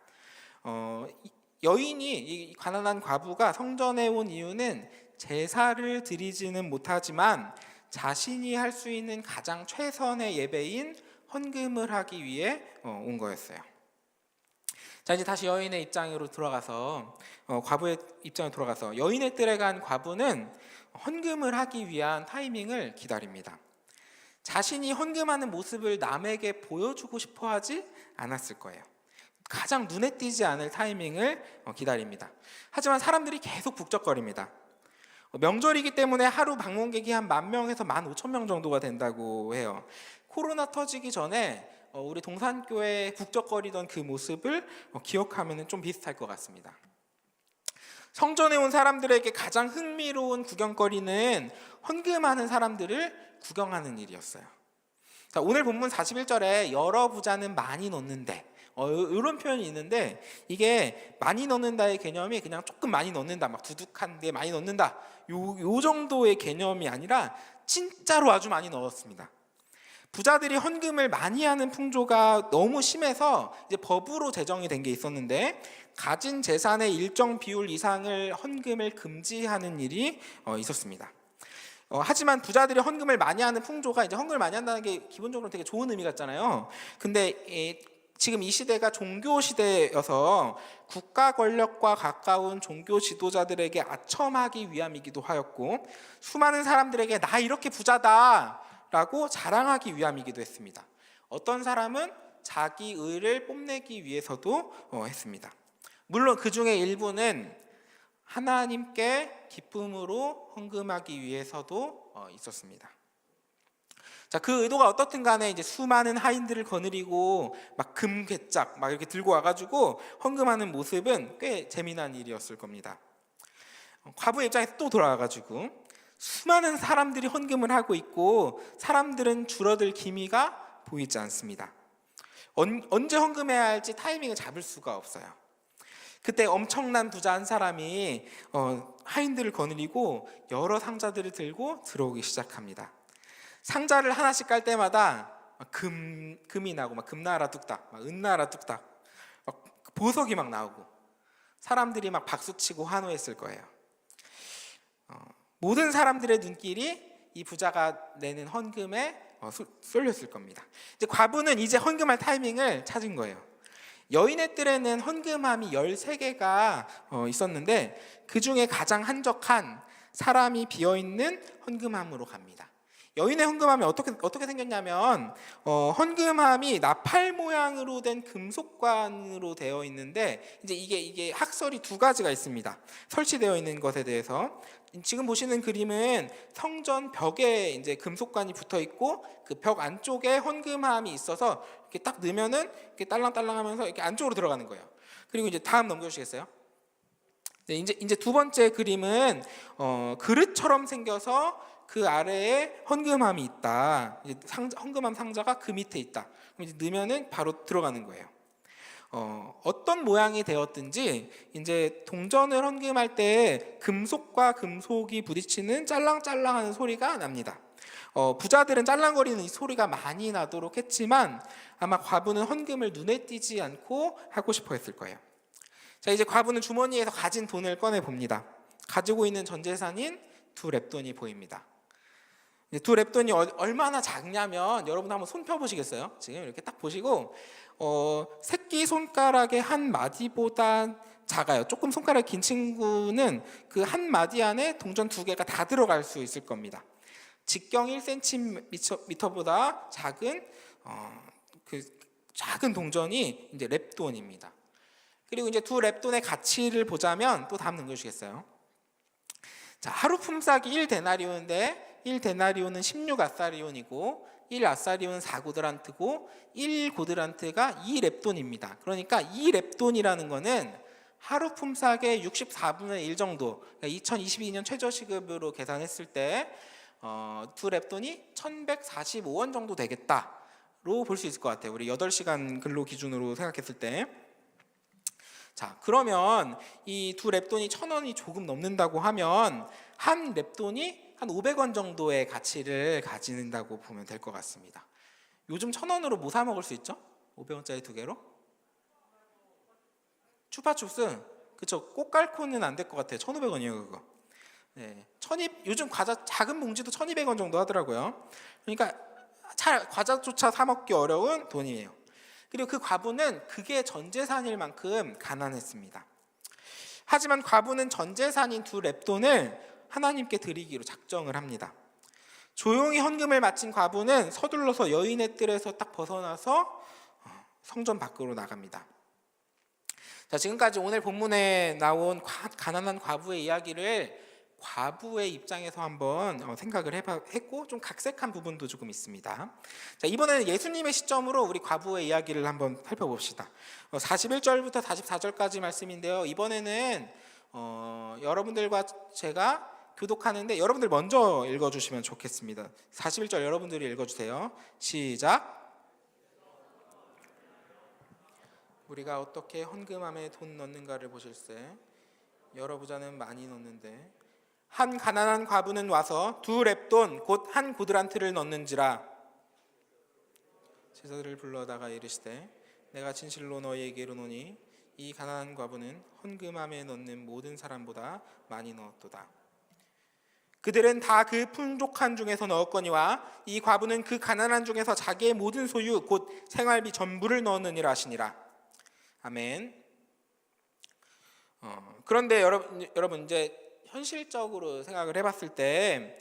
여인이, 이 가난한 과부가 성전에 온 이유는 제사를 드리지는 못하지만 자신이 할 수 있는 가장 최선의 예배인 헌금을 하기 위해 온 거였어요. 자, 이제 다시 여인의 입장으로 돌아가서 과부의 입장으로 돌아가서 여인의 뜰에 간 과부는 헌금을 하기 위한 타이밍을 기다립니다. 자신이 헌금하는 모습을 남에게 보여주고 싶어 하지 않았을 거예요. 가장 눈에 띄지 않을 타이밍을 기다립니다. 하지만 사람들이 계속 북적거립니다. 명절이기 때문에 하루 방문객이 한 10,000명에서 15,000명 정도가 된다고 해요. 코로나 터지기 전에 우리 동산교회 북적거리던 그 모습을 기억하면 좀 비슷할 것 같습니다. 성전에 온 사람들에게 가장 흥미로운 구경거리는 헌금하는 사람들을 구경하는 일이었어요. 자, 오늘 본문 41절에 여러 부자는 많이 넣는데, 이런 표현이 있는데, 이게 많이 넣는다의 개념이 그냥 조금 많이 넣는다, 막 두둑한데 많이 넣는다, 요 정도의 개념이 아니라 진짜로 아주 많이 넣었습니다. 부자들이 헌금을 많이 하는 풍조가 너무 심해서 이제 법으로 제정이 된 게 있었는데, 가진 재산의 일정 비율 이상을 헌금을 금지하는 일이 있었습니다. 하지만 부자들이 헌금을 많이 하는 풍조가, 이제 헌금을 많이 한다는 게 기본적으로 되게 좋은 의미 같잖아요. 근데 지금 이 시대가 종교 시대여서 국가 권력과 가까운 종교 지도자들에게 아첨하기 위함이기도 하였고, 수많은 사람들에게 나 이렇게 부자다 라고 자랑하기 위함이기도 했습니다. 어떤 사람은 자기 의를 뽐내기 위해서도 했습니다. 물론 그 중에 일부는 하나님께 기쁨으로 헌금하기 위해서도 있었습니다. 자, 그 의도가 어떻든 간에 이제 수많은 하인들을 거느리고 막 금괴짝 막 이렇게 들고 와가지고 헌금하는 모습은 꽤 재미난 일이었을 겁니다. 과부의 입장에서 또 돌아와가지고 수많은 사람들이 헌금을 하고 있고 사람들은 줄어들 기미가 보이지 않습니다. 언제 헌금해야 할지 타이밍을 잡을 수가 없어요. 그때 엄청난 부자 한 사람이 하인들을 거느리고 여러 상자들을 들고 들어오기 시작합니다. 상자를 하나씩 깔 때마다 금이 나고 막 금나라 뚝딱, 막 은나라 뚝딱, 막 보석이 막 나오고 사람들이 막 박수치고 환호했을 거예요. 모든 사람들의 눈길이 이 부자가 내는 헌금에 쏠렸을 겁니다. 이제 과부는 이제 헌금할 타이밍을 찾은 거예요. 여인의 뜰에는 헌금함이 13개가 있었는데 그 중에 가장 한적한 사람이 비어있는 헌금함으로 갑니다. 여인의 헌금함이 어떻게 생겼냐면 헌금함이 나팔 모양으로 된 금속관으로 되어 있는데 이제 이게 학설이 두 가지가 있습니다. 설치되어 있는 것에 대해서 지금 보시는 그림은 성전 벽에 이제 금속관이 붙어 있고 그 벽 안쪽에 헌금함이 있어서 이렇게 딱 넣으면은 이렇게 딸랑딸랑하면서 이렇게 안쪽으로 들어가는 거예요. 그리고 이제 다음 넘겨주시겠어요? 네, 이제 두 번째 그림은 그릇처럼 생겨서 그 아래에 헌금함이 있다. 이제 헌금함 상자가 그 밑에 있다. 그럼 이제 넣으면은 바로 들어가는 거예요. 어떤 모양이 되었든지 이제 동전을 헌금할 때 금속과 금속이 부딪히는 짤랑짤랑하는 소리가 납니다. 부자들은 짤랑거리는 이 소리가 많이 나도록 했지만 아마 과부는 헌금을 눈에 띄지 않고 하고 싶어 했을 거예요. 자, 이제 과부는 주머니에서 가진 돈을 꺼내 봅니다. 가지고 있는 전 재산인 2렙돈이 보입니다. 2렙돈이 얼마나 작냐면 여러분 한번 손 펴보시겠어요? 지금 이렇게 딱 보시고 새끼 손가락의 한 마디보다 작아요. 조금 손가락 긴 친구는 그 한 마디 안에 동전 2개가 다 들어갈 수 있을 겁니다. 직경 1cm보다 작은 그 작은 동전이 이제 렙돈입니다. 그리고 이제 2렙돈의 가치를 보자면 또 다음 넘겨주시겠어요? 자, 하루 품삯이 1데나리온인데 1데나리온은 16아사리온이고 1아사리온은 4고드란트고 1고드란트가 2렙돈입니다. 그러니까 2렙돈이라는 거는 하루 품삯의 64분의 1 정도, 그러니까 2022년 최저시급으로 계산했을 때 2렙돈이 1145원 정도 되겠다로 볼 수 있을 것 같아요. 우리 8시간 근로 기준으로 생각했을 때. 자, 그러면 이 2렙돈이 1,000원이 조금 넘는다고 하면 한 렙돈이 한 500원 정도의 가치를 가진다고 보면 될 것 같습니다. 요즘 1,000원으로 뭐 사 먹을 수 있죠? 500원짜리 2개로? 추파춥스? 그쵸? 꽃갈콘은 안 될 것 같아요. 1,500원이에요 그거. 네, 요즘 과자 작은 봉지도 1,200원 정도 하더라고요. 그러니까 과자조차 사 먹기 어려운 돈이에요. 그리고 그 과부는 그게 전 재산일 만큼 가난했습니다. 하지만 과부는 전 재산인 2렙돈을 하나님께 드리기로 작정을 합니다. 조용히 헌금을 마친 과부는 서둘러서 여인의 뜰에서 딱 벗어나서 성전 밖으로 나갑니다. 자, 지금까지 오늘 본문에 나온 가난한 과부의 이야기를 과부의 입장에서 한번 생각을 했고 좀 각색한 부분도 조금 있습니다. 자, 이번에는 예수님의 시점으로 우리 과부의 이야기를 한번 살펴봅시다. 41절부터 44절까지 말씀인데요. 이번에는 여러분들과 제가 교독하는데 여러분들 먼저 읽어주시면 좋겠습니다. 41절 여러분들이 읽어주세요. 시작. 우리가 어떻게 헌금함에 돈 넣는가를 보실세. 여러 부자는 많이 넣는데 한 가난한 과부는 와서 2렙돈 곧 한 고드란트를 넣는지라. 제자들을 불러다가 이르시되 내가 진실로 너희에게 이르노니 이 가난한 과부는 헌금함에 넣는 모든 사람보다 많이 넣었도다. 그들은 다 그 풍족한 중에서 넣었거니와 이 과부는 그 가난한 중에서 자기의 모든 소유 곧 생활비 전부를 넣었느니라 하시니라. 아멘. 그런데 여러분 이제 현실적으로 생각을 해봤을 때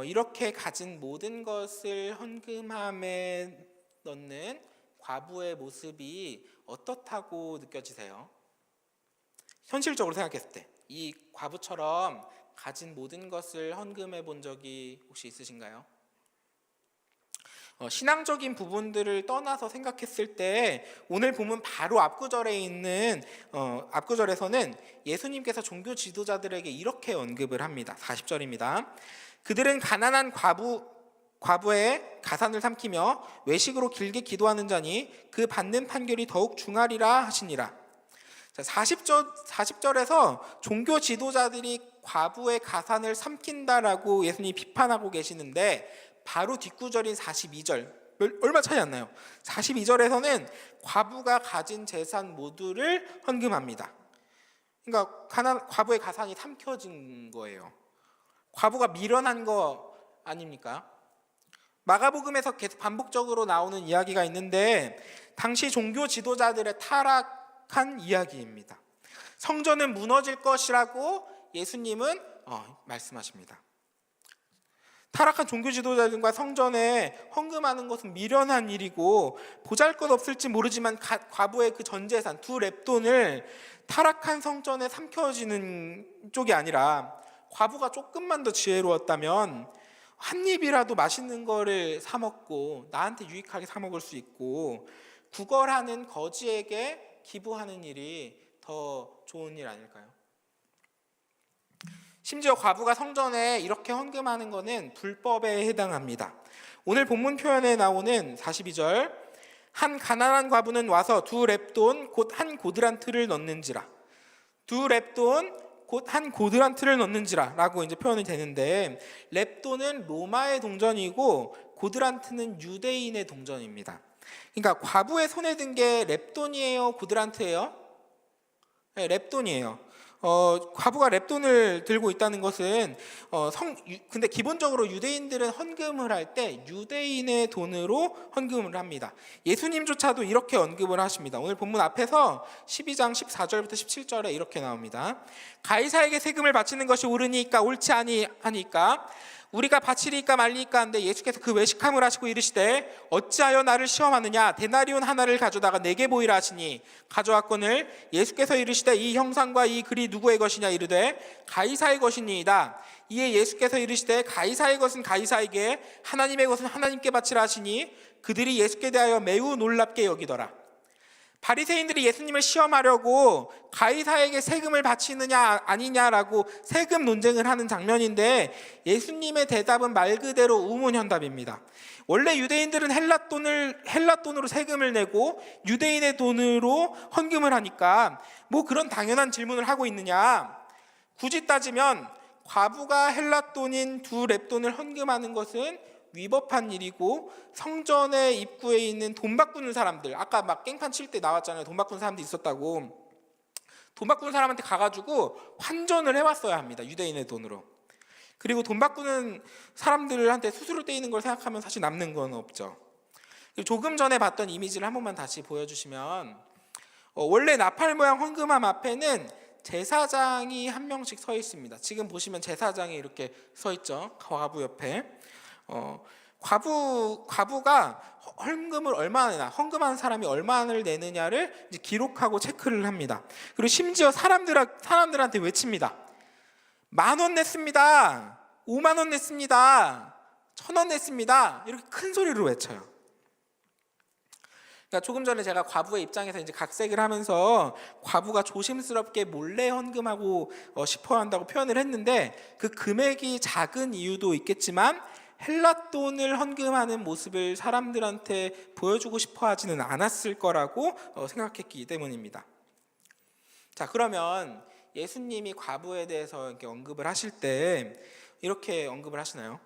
이렇게 가진 모든 것을 헌금함에 넣는 과부의 모습이 어떻다고 느껴지세요? 현실적으로 생각했을 때 이 과부처럼 가진 모든 것을 헌금해 본 적이 혹시 있으신가요? 신앙적인 부분들을 떠나서 생각했을 때 오늘 보면 바로 앞구절에 있는 앞구절에서는 예수님께서 종교 지도자들에게 이렇게 언급을 합니다. 40절입니다. 그들은 가난한 과부의 가산을 삼키며 외식으로 길게 기도하는 자니 그 받는 판결이 더욱 중하리라 하시니라. 자, 40절에서 종교 지도자들이 과부의 가산을 삼킨다라고 예수님이 비판하고 계시는데 바로 뒷구절인 42절 얼마 차이 안 나요. 42절에서는 과부가 가진 재산 모두를 헌금합니다. 그러니까 과부의 가산이 삼켜진 거예요. 과부가 미련한 거 아닙니까? 마가복음에서 계속 반복적으로 나오는 이야기가 있는데 당시 종교 지도자들의 타락한 이야기입니다. 성전은 무너질 것이라고 예수님은 말씀하십니다. 타락한 종교 지도자들과 성전에 헌금하는 것은 미련한 일이고 보잘것없을지 모르지만 과부의 그 전 재산 두 렙돈을 타락한 성전에 삼켜지는 쪽이 아니라 과부가 조금만 더 지혜로웠다면 한 입이라도 맛있는 거를 사 먹고 나한테 유익하게 사 먹을 수 있고 구걸하는 거지에게 기부하는 일이 더 좋은 일 아닐까요? 심지어 과부가 성전에 이렇게 헌금하는 것은 불법에 해당합니다. 오늘 본문 표현에 나오는 42절, 한 가난한 과부는 와서 두 렙돈 곧 한 고드란트를 넣는지라, 두 렙돈 곧 한 고드란트를 넣는지라 라고 이제 표현이 되는데, 렙돈은 로마의 동전이고 고드란트는 유대인의 동전입니다. 그러니까 과부의 손에 든 게 렙돈이에요, 고드란트예요? 네, 렙돈이에요. 과부가 렙돈을 들고 있다는 것은 근데 기본적으로 유대인들은 헌금을 할 때 유대인의 돈으로 헌금을 합니다. 예수님조차도 이렇게 언급을 하십니다. 오늘 본문 앞에서 12장 14절부터 17절에 이렇게 나옵니다. 가이사에게 세금을 바치는 것이 옳으니까 옳지 아니하니까 우리가 바치리까 말리까 한데 예수께서 그 외식함을 하시고 이르시되 어찌하여 나를 시험하느냐, 데나리온 하나를 가져다가 내게 보이라 하시니 가져왔거늘 예수께서 이르시되 이 형상과 이 글이 누구의 것이냐 이르되 가이사의 것이니이다. 이에 예수께서 이르시되 가이사의 것은 가이사에게, 하나님의 것은 하나님께 바치라 하시니 그들이 예수께 대하여 매우 놀랍게 여기더라. 바리새인들이 예수님을 시험하려고 가이사에게 세금을 바치느냐 아니냐라고 세금 논쟁을 하는 장면인데, 예수님의 대답은 말 그대로 우문현답입니다. 원래 유대인들은 헬라 돈으로 세금을 내고 유대인의 돈으로 헌금을 하니까 뭐 그런 당연한 질문을 하고 있느냐. 굳이 따지면 과부가 헬라 돈인 두 렙돈을 헌금하는 것은 위법한 일이고, 성전의 입구에 있는 돈 바꾸는 사람들, 아까 막 깽판 칠 때 나왔잖아요. 돈 바꾸는 사람도 있었다고. 돈 바꾸는 사람한테 가가지고 환전을 해왔어야 합니다. 유대인의 돈으로. 그리고 돈 바꾸는 사람들한테 수수료 떼이는 걸 생각하면 사실 남는 건 없죠. 조금 전에 봤던 이미지를 한 번만 다시 보여주시면, 원래 나팔 모양 헌금함 앞에는 제사장이 한 명씩 서 있습니다. 지금 보시면 제사장이 이렇게 서 있죠. 과부 옆에. 과부가 헌금을 얼마나 내나, 헌금하는 사람이 얼마를 내느냐를 이제 기록하고 체크를 합니다. 그리고 심지어 사람들한테 외칩니다. 10,000원 냈습니다. 50,000원 냈습니다. 1,000원 냈습니다. 이렇게 큰 소리로 외쳐요. 그러니까 조금 전에 제가 과부의 입장에서 이제 각색을 하면서 과부가 조심스럽게 몰래 헌금하고 싶어 한다고 표현을 했는데, 그 금액이 작은 이유도 있겠지만 헬라 돈을 헌금하는 모습을 사람들한테 보여주고 싶어 하지는 않았을 거라고 생각했기 때문입니다. 자, 그러면 예수님이 과부에 대해서 이렇게 언급을 하실 때 이렇게 언급을 하시나요?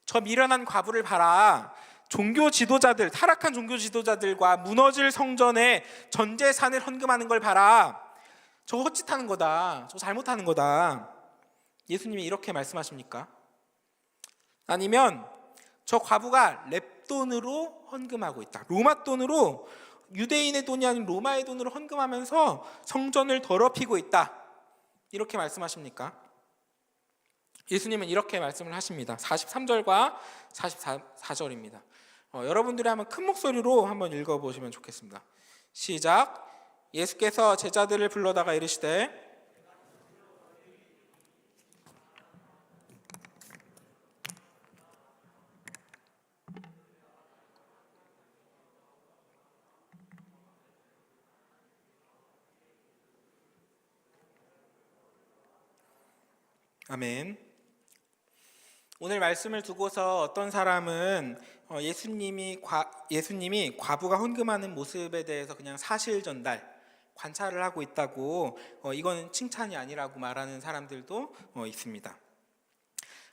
저 미련한 과부를 봐라. 종교 지도자들, 타락한 종교 지도자들과 무너질 성전에 전 재산을 헌금하는 걸 봐라. 저거 헛짓하는 거다. 저거 잘못하는 거다. 예수님이 이렇게 말씀하십니까? 아니면 저 과부가 렙돈으로 헌금하고 있다. 로마 돈으로, 유대인의 돈이 아닌 로마의 돈으로 헌금하면서 성전을 더럽히고 있다. 이렇게 말씀하십니까? 예수님은 이렇게 말씀을 하십니다. 43절과 44절입니다. 여러분들이 한번 큰 목소리로 한번 읽어보시면 좋겠습니다. 시작. 예수께서 제자들을 불러다가 이르시되 아멘. 오늘 말씀을 두고서 어떤 사람은 예수님이 과부가 헌금하는 모습에 대해서 그냥 사실 전달, 관찰을 하고 있다고, 이거는 칭찬이 아니라고 말하는 사람들도 있습니다.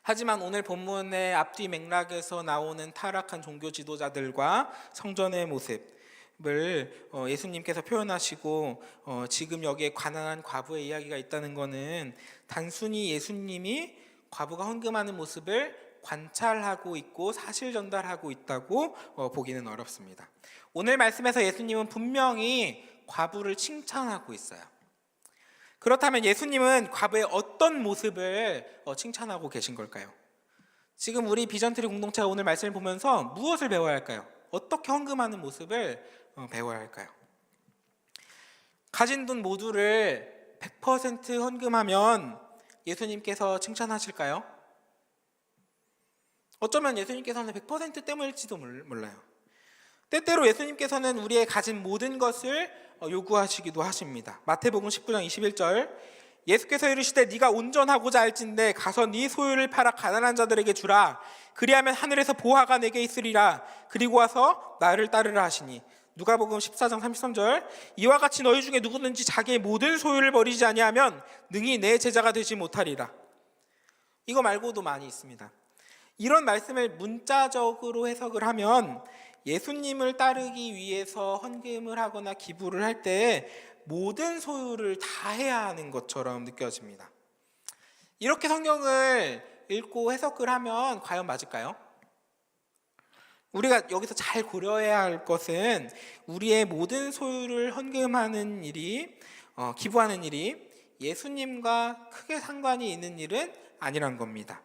하지만 오늘 본문의 앞뒤 맥락에서 나오는 타락한 종교 지도자들과 성전의 모습을 예수님께서 표현하시고 지금 여기에 가난한 과부의 이야기가 있다는 것은 단순히 예수님이 과부가 헌금하는 모습을 관찰하고 있고 사실 전달하고 있다고 보기는 어렵습니다. 오늘 말씀에서 예수님은 분명히 과부를 칭찬하고 있어요. 그렇다면 예수님은 과부의 어떤 모습을 칭찬하고 계신 걸까요? 지금 우리 비전트리 공동체가 오늘 말씀을 보면서 무엇을 배워야 할까요? 어떻게 헌금하는 모습을 배워야 할까요? 가진 돈 모두를 100% 헌금하면 예수님께서 칭찬하실까요? 어쩌면 예수님께서는 100% 때문일지도 몰라요. 때때로 예수님께서는 우리의 가진 모든 것을 요구하시기도 하십니다. 마태복음 19장 21절, 예수께서 이르시되 네가 온전하고자 할진대 가서 네 소유를 팔아 가난한 자들에게 주라. 그리하면 하늘에서 보화가 내게 있으리라. 그리고 와서 나를 따르라 하시니. 누가복음 14장 33절, 이와 같이 너희 중에 누구든지 자기의 모든 소유를 버리지 아니하면 능히 내 제자가 되지 못하리라. 이거 말고도 많이 있습니다. 이런 말씀을 문자적으로 해석을 하면 예수님을 따르기 위해서 헌금을 하거나 기부를 할 때 모든 소유를 다 해야 하는 것처럼 느껴집니다. 이렇게 성경을 읽고 해석을 하면 과연 맞을까요? 우리가 여기서 잘 고려해야 할 것은 우리의 모든 소유를 헌금하는 일이, 기부하는 일이 예수님과 크게 상관이 있는 일은 아니란 겁니다.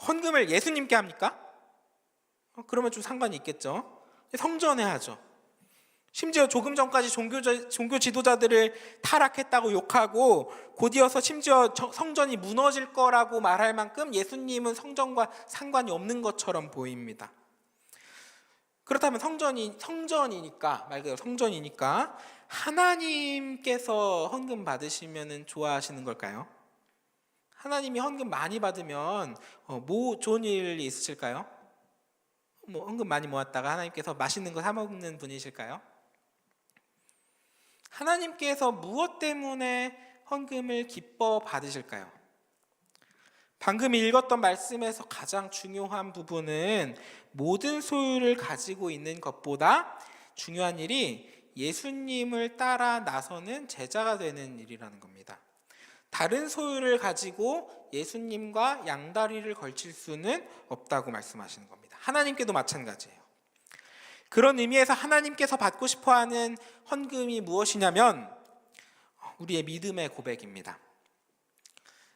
헌금을 예수님께 합니까? 그러면 좀 상관이 있겠죠. 성전에 하죠. 심지어 조금 전까지 종교 지도자들을 타락했다고 욕하고 곧이어서 심지어 성전이 무너질 거라고 말할 만큼 예수님은 성전과 상관이 없는 것처럼 보입니다. 그렇다면 성전이니까, 말 그대로 성전이니까 하나님께서 헌금 받으시면 좋아하시는 걸까요? 하나님이 헌금 많이 받으면 뭐 좋은 일이 있으실까요? 뭐 헌금 많이 모았다가 하나님께서 맛있는 거 사 먹는 분이실까요? 하나님께서 무엇 때문에 헌금을 기뻐 받으실까요? 방금 읽었던 말씀에서 가장 중요한 부분은 모든 소유를 가지고 있는 것보다 중요한 일이 예수님을 따라 나서는 제자가 되는 일이라는 겁니다. 다른 소유를 가지고 예수님과 양다리를 걸칠 수는 없다고 말씀하시는 겁니다. 하나님께도 마찬가지예요. 그런 의미에서 하나님께서 받고 싶어하는 헌금이 무엇이냐면 우리의 믿음의 고백입니다.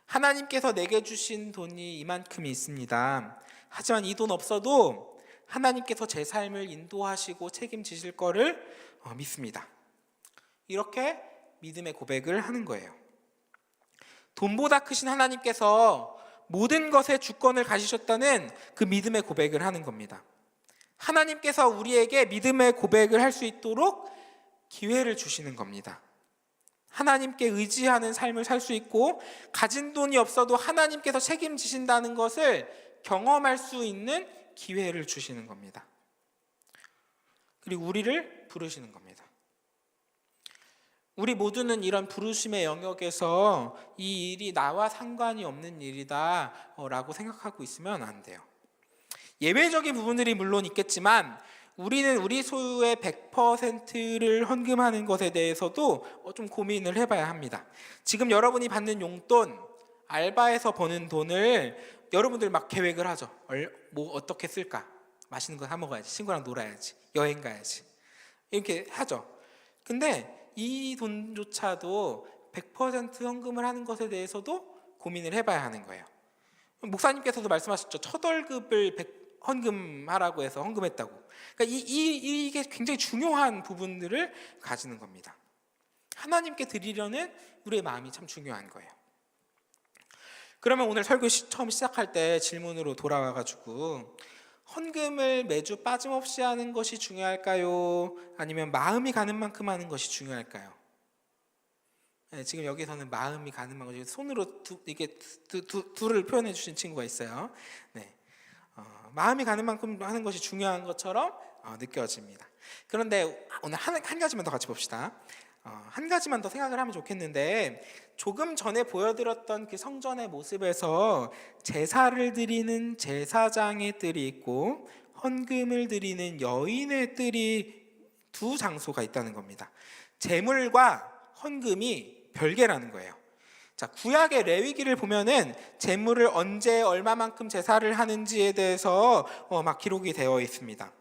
하나님께서 내게 주신 돈이 이만큼이 있습니다. 하지만 이 돈 없어도 하나님께서 제 삶을 인도하시고 책임지실 거를 믿습니다. 이렇게 믿음의 고백을 하는 거예요. 돈보다 크신 하나님께서 모든 것의 주권을 가지셨다는 그 믿음의 고백을 하는 겁니다. 하나님께서 우리에게 믿음의 고백을 할 수 있도록 기회를 주시는 겁니다. 하나님께 의지하는 삶을 살 수 있고 가진 돈이 없어도 하나님께서 책임지신다는 것을 경험할 수 있는 기회를 주시는 겁니다. 그리고 우리를 부르시는 겁니다. 우리 모두는 이런 부르심의 영역에서 이 일이 나와 상관이 없는 일이다 라고 생각하고 있으면 안 돼요. 예외적인 부분들이 물론 있겠지만 우리는 우리 소유의 100%를 헌금하는 것에 대해서도 좀 고민을 해봐야 합니다. 지금 여러분이 받는 용돈, 알바에서 버는 돈을 여러분들 막 계획을 하죠. 뭐 어떻게 쓸까? 맛있는 거 사 먹어야지, 친구랑 놀아야지, 여행 가야지, 이렇게 하죠. 근데 이 돈조차도 100% 헌금을 하는 것에 대해서도 고민을 해봐야 하는 거예요. 목사님께서도 말씀하셨죠. 첫 월급을 헌금하라고 해서 헌금했다고. 그러니까 이게 굉장히 중요한 부분들을 가지는 겁니다. 하나님께 드리려는 우리의 마음이 참 중요한 거예요. 그러면 오늘 설교 처음 시작할 때 질문으로 돌아와가지고 헌금을 매주 빠짐없이 하는 것이 중요할까요? 아니면 마음이 가는 만큼 하는 것이 중요할까요? 네, 지금 여기서는 마음이 가는 만큼, 손으로 이게 둘을 표현해 주신 친구가 있어요. 네, 마음이 가는 만큼 하는 것이 중요한 것처럼 느껴집니다. 그런데 오늘 한 가지만 더 같이 봅시다. 한 가지만 더 생각을 하면 좋겠는데, 조금 전에 보여드렸던 그 성전의 모습에서 제사를 드리는 제사장의 뜰이 있고 헌금을 드리는 여인의 뜰이 두 장소가 있다는 겁니다. 제물과 헌금이 별개라는 거예요. 자, 자, 구약의 레위기를 보면은 제물을 언제 얼마만큼 제사를 하는지에 대해서 막 기록이 되어 있습니다.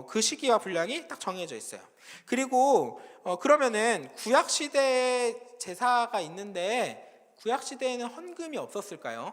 그 시기와 분량이 딱 정해져 있어요. 그리고 그러면은 구약 시대에 제사가 있는데 구약 시대에는 헌금이 없었을까요?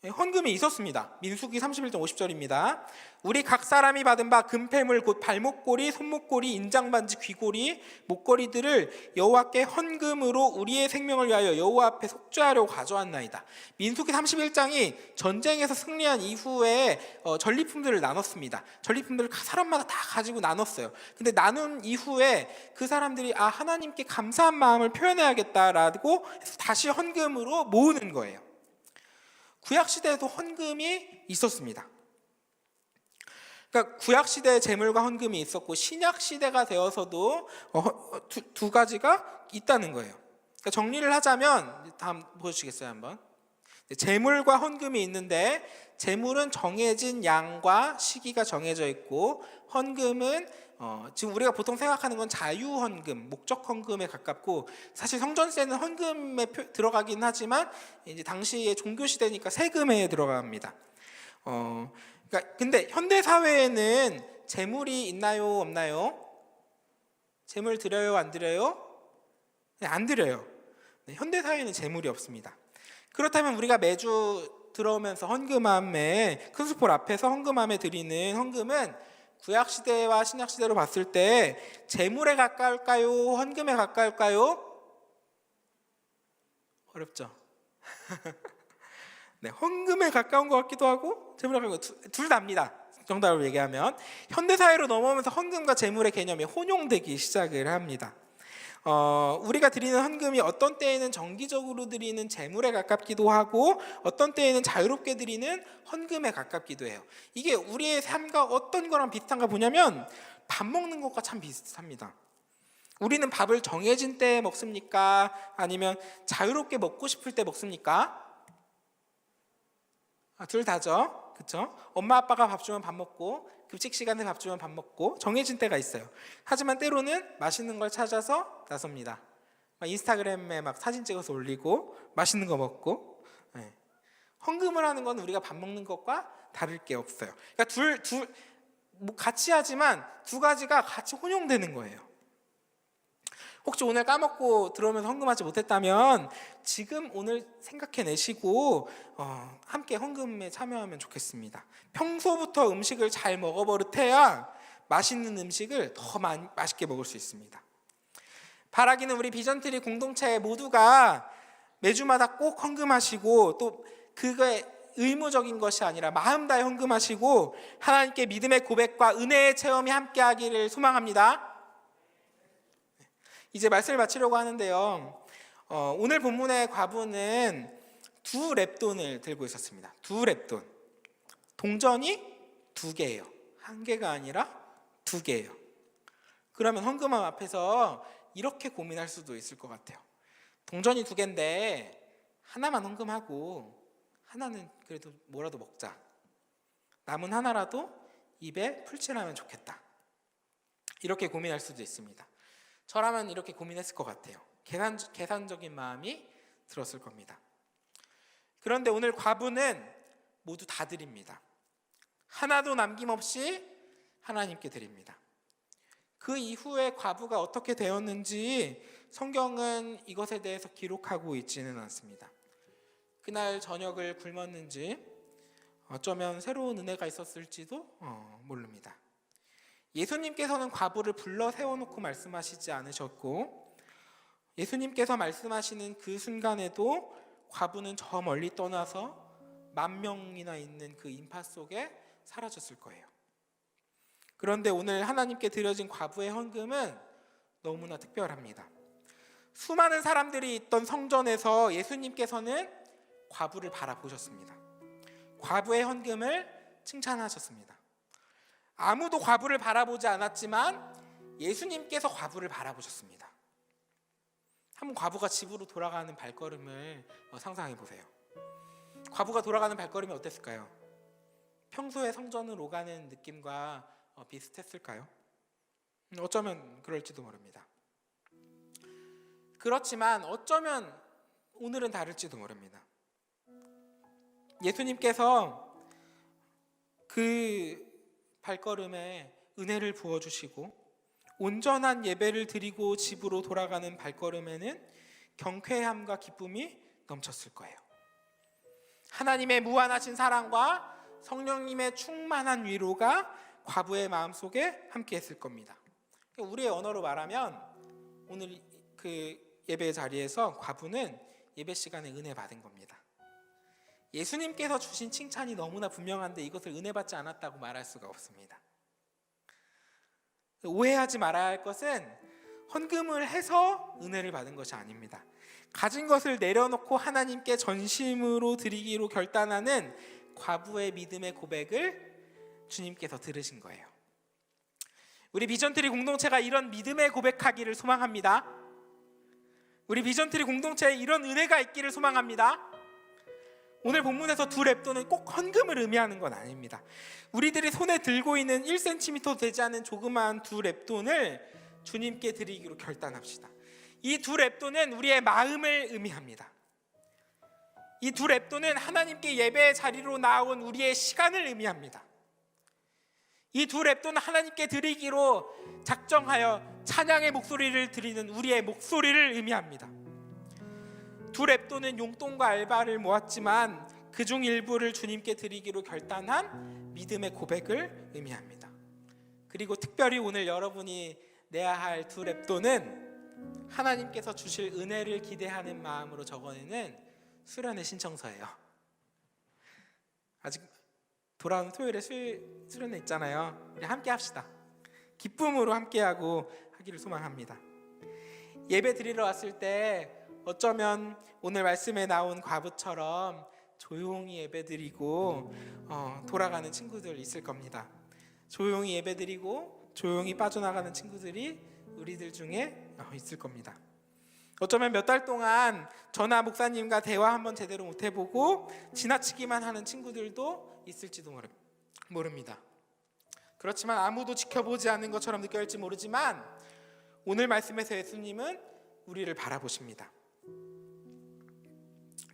네, 헌금이 있었습니다. 민수기 31장 50절입니다. 우리 각 사람이 받은 바 금패물 곧 발목고리, 손목고리, 인장반지, 귀고리, 목걸이들을 여호와께 헌금으로 우리의 생명을 위하여 여호와 앞에 속죄하려고 가져왔나이다. 민수기 31장이 전쟁에서 승리한 이후에 전리품들을 나눴습니다. 전리품들을 사람마다 다 가지고 나눴어요. 근데 나눈 이후에 그 사람들이 하나님께 감사한 마음을 표현해야겠다라고 해서 다시 헌금으로 모으는 거예요. 구약 시대에도 헌금이 있었습니다. 그러니까 구약 시대에 제물과 헌금이 있었고 신약 시대가 되어서도 두 가지가 있다는 거예요. 그러니까 정리를 하자면 다음 보여주시겠어요 한번. 제물과 헌금이 있는데 제물은 정해진 양과 시기가 정해져 있고 헌금은 지금 우리가 보통 생각하는 건 자유헌금, 목적헌금에 가깝고 사실 성전세는 헌금에 들어가긴 하지만 이제 당시에 종교 시대니까 세금에 들어갑니다. 그러니까 근데 현대 사회에는 제물이 있나요, 없나요? 제물 드려요, 안 드려요? 네, 안 드려요. 네, 현대 사회는 제물이 없습니다. 그렇다면 우리가 매주 들어오면서 헌금함에 큰 숯불 앞에서 헌금함에 드리는 헌금은 구약 시대와 신약 시대로 봤을 때 제물에 가까울까요? 헌금에 가까울까요? 어렵죠. 네, 헌금에 가까운 것 같기도 하고 제물에 가까운 둘 다입니다. 정답을 얘기하면 현대 사회로 넘어오면서 헌금과 제물의 개념이 혼용되기 시작을 합니다. 우리가 드리는 헌금이 어떤 때에는 정기적으로 드리는 제물에 가깝기도 하고 어떤 때에는 자유롭게 드리는 헌금에 가깝기도 해요. 이게 우리의 삶과 어떤 거랑 비슷한가 보냐면 밥 먹는 것과 참 비슷합니다. 우리는 밥을 정해진 때에 먹습니까? 아니면 자유롭게 먹고 싶을 때 먹습니까? 둘 다죠. 그렇죠? 엄마 아빠가 밥 주면 밥 먹고 급식 시간에 밥 주면 밥 먹고 정해진 때가 있어요. 하지만 때로는 맛있는 걸 찾아서 나섭니다. 막 인스타그램에 막 사진 찍어서 올리고 맛있는 거 먹고. 네. 헌금을 하는 건 우리가 밥 먹는 것과 다를 게 없어요. 그러니까 뭐 같이 하지만 두 가지가 같이 혼용되는 거예요. 혹시 오늘 까먹고 들어오면서 헌금하지 못했다면 지금 오늘 생각해내시고 함께 헌금에 참여하면 좋겠습니다. 평소부터 음식을 잘 먹어버릇해야 맛있는 음식을 더 맛있게 먹을 수 있습니다. 바라기는 우리 비전트리 공동체 모두가 매주마다 꼭 헌금하시고 또 그거에 의무적인 것이 아니라 마음 다해 헌금하시고 하나님께 믿음의 고백과 은혜의 체험이 함께하기를 소망합니다. 이제 말씀을 마치려고 하는데요. 오늘 본문의 과부는 2렙돈을 들고 있었습니다. 2렙돈. 동전이 2개예요. 1개가 아니라 2개예요. 그러면 헌금함 앞에서 이렇게 고민할 수도 있을 것 같아요. 동전이 2개인데 하나만 헌금하고 하나는 그래도 뭐라도 먹자. 남은 하나라도 입에 풀칠하면 좋겠다. 이렇게 고민할 수도 있습니다. 저라면 이렇게 고민했을 것 같아요. 계산적인 마음이 들었을 겁니다. 그런데 오늘 과부는 모두 다 드립니다. 하나도 남김없이 하나님께 드립니다. 그 이후에 과부가 어떻게 되었는지 성경은 이것에 대해서 기록하고 있지는 않습니다. 그날 저녁을 굶었는지 어쩌면 새로운 은혜가 있었을지도 모릅니다. 예수님께서는 과부를 불러 세워놓고 말씀하시지 않으셨고 예수님께서 말씀하시는 그 순간에도 과부는 저 멀리 떠나서 10,000명이나 있는 그 인파 속에 사라졌을 거예요. 그런데 오늘 하나님께 드려진 과부의 헌금은 너무나 특별합니다. 수많은 사람들이 있던 성전에서 예수님께서는 과부를 바라보셨습니다. 과부의 헌금을 칭찬하셨습니다. 아무도 과부를 바라보지 않았지만 예수님께서 과부를 바라보셨습니다. 한번 과부가 집으로 돌아가는 발걸음을 상상해 보세요. 과부가 돌아가는 발걸음이 어땠을까요? 평소에 성전을 오가는 느낌과 비슷했을까요? 어쩌면 그럴지도 모릅니다. 그렇지만 어쩌면 오늘은 다를지도 모릅니다. 예수님께서 그 발걸음에 은혜를 부어주시고 온전한 예배를 드리고 집으로 돌아가는 발걸음에는 경쾌함과 기쁨이 넘쳤을 거예요. 하나님의 무한하신 사랑과 성령님의 충만한 위로가 과부의 마음속에 함께했을 겁니다. 우리의 언어로 말하면 오늘 그 예배 자리에서 과부는 예배 시간에 은혜 받은 겁니다. 예수님께서 주신 칭찬이 너무나 분명한데 이것을 은혜 받지 않았다고 말할 수가 없습니다. 오해하지 말아야 할 것은 헌금을 해서 은혜를 받은 것이 아닙니다. 가진 것을 내려놓고 하나님께 전심으로 드리기로 결단하는 과부의 믿음의 고백을 주님께서 들으신 거예요. 우리 비전트리 공동체가 이런 믿음의 고백하기를 소망합니다. 우리 비전트리 공동체에 이런 은혜가 있기를 소망합니다. 오늘 본문에서 두 렙돈은 꼭 헌금을 의미하는 건 아닙니다. 우리들이 손에 들고 있는 1cm 되지 않은 조그마한 두 렙돈을 주님께 드리기로 결단합시다. 이 두 렙돈은 우리의 마음을 의미합니다. 이 두 렙돈은 하나님께 예배의 자리로 나온 우리의 시간을 의미합니다. 이 두 렙돈은 하나님께 드리기로 작정하여 찬양의 목소리를 드리는 우리의 목소리를 의미합니다. 두 렙돈은 용돈과 알바를 모았지만 그중 일부를 주님께 드리기로 결단한 믿음의 고백을 의미합니다. 그리고 특별히 오늘 여러분이 내야 할 두 렙돈은 하나님께서 주실 은혜를 기대하는 마음으로 적어내는 수련의 신청서예요. 아직 돌아오는 토요일에 수련회 있잖아요. 우리 함께 합시다. 기쁨으로 함께하고 하기를 소망합니다. 예배 드리러 왔을 때 어쩌면 오늘 말씀에 나온 과부처럼 조용히 예배드리고 돌아가는 친구들 있을 겁니다. 조용히 예배드리고 조용히 빠져나가는 친구들이 우리들 중에 있을 겁니다. 어쩌면 몇 달 동안 저나 목사님과 대화 한번 제대로 못 해보고 지나치기만 하는 친구들도 있을지도 모릅니다. 그렇지만 아무도 지켜보지 않는 것처럼 느껴질지 모르지만 오늘 말씀에서 예수님은 우리를 바라보십니다.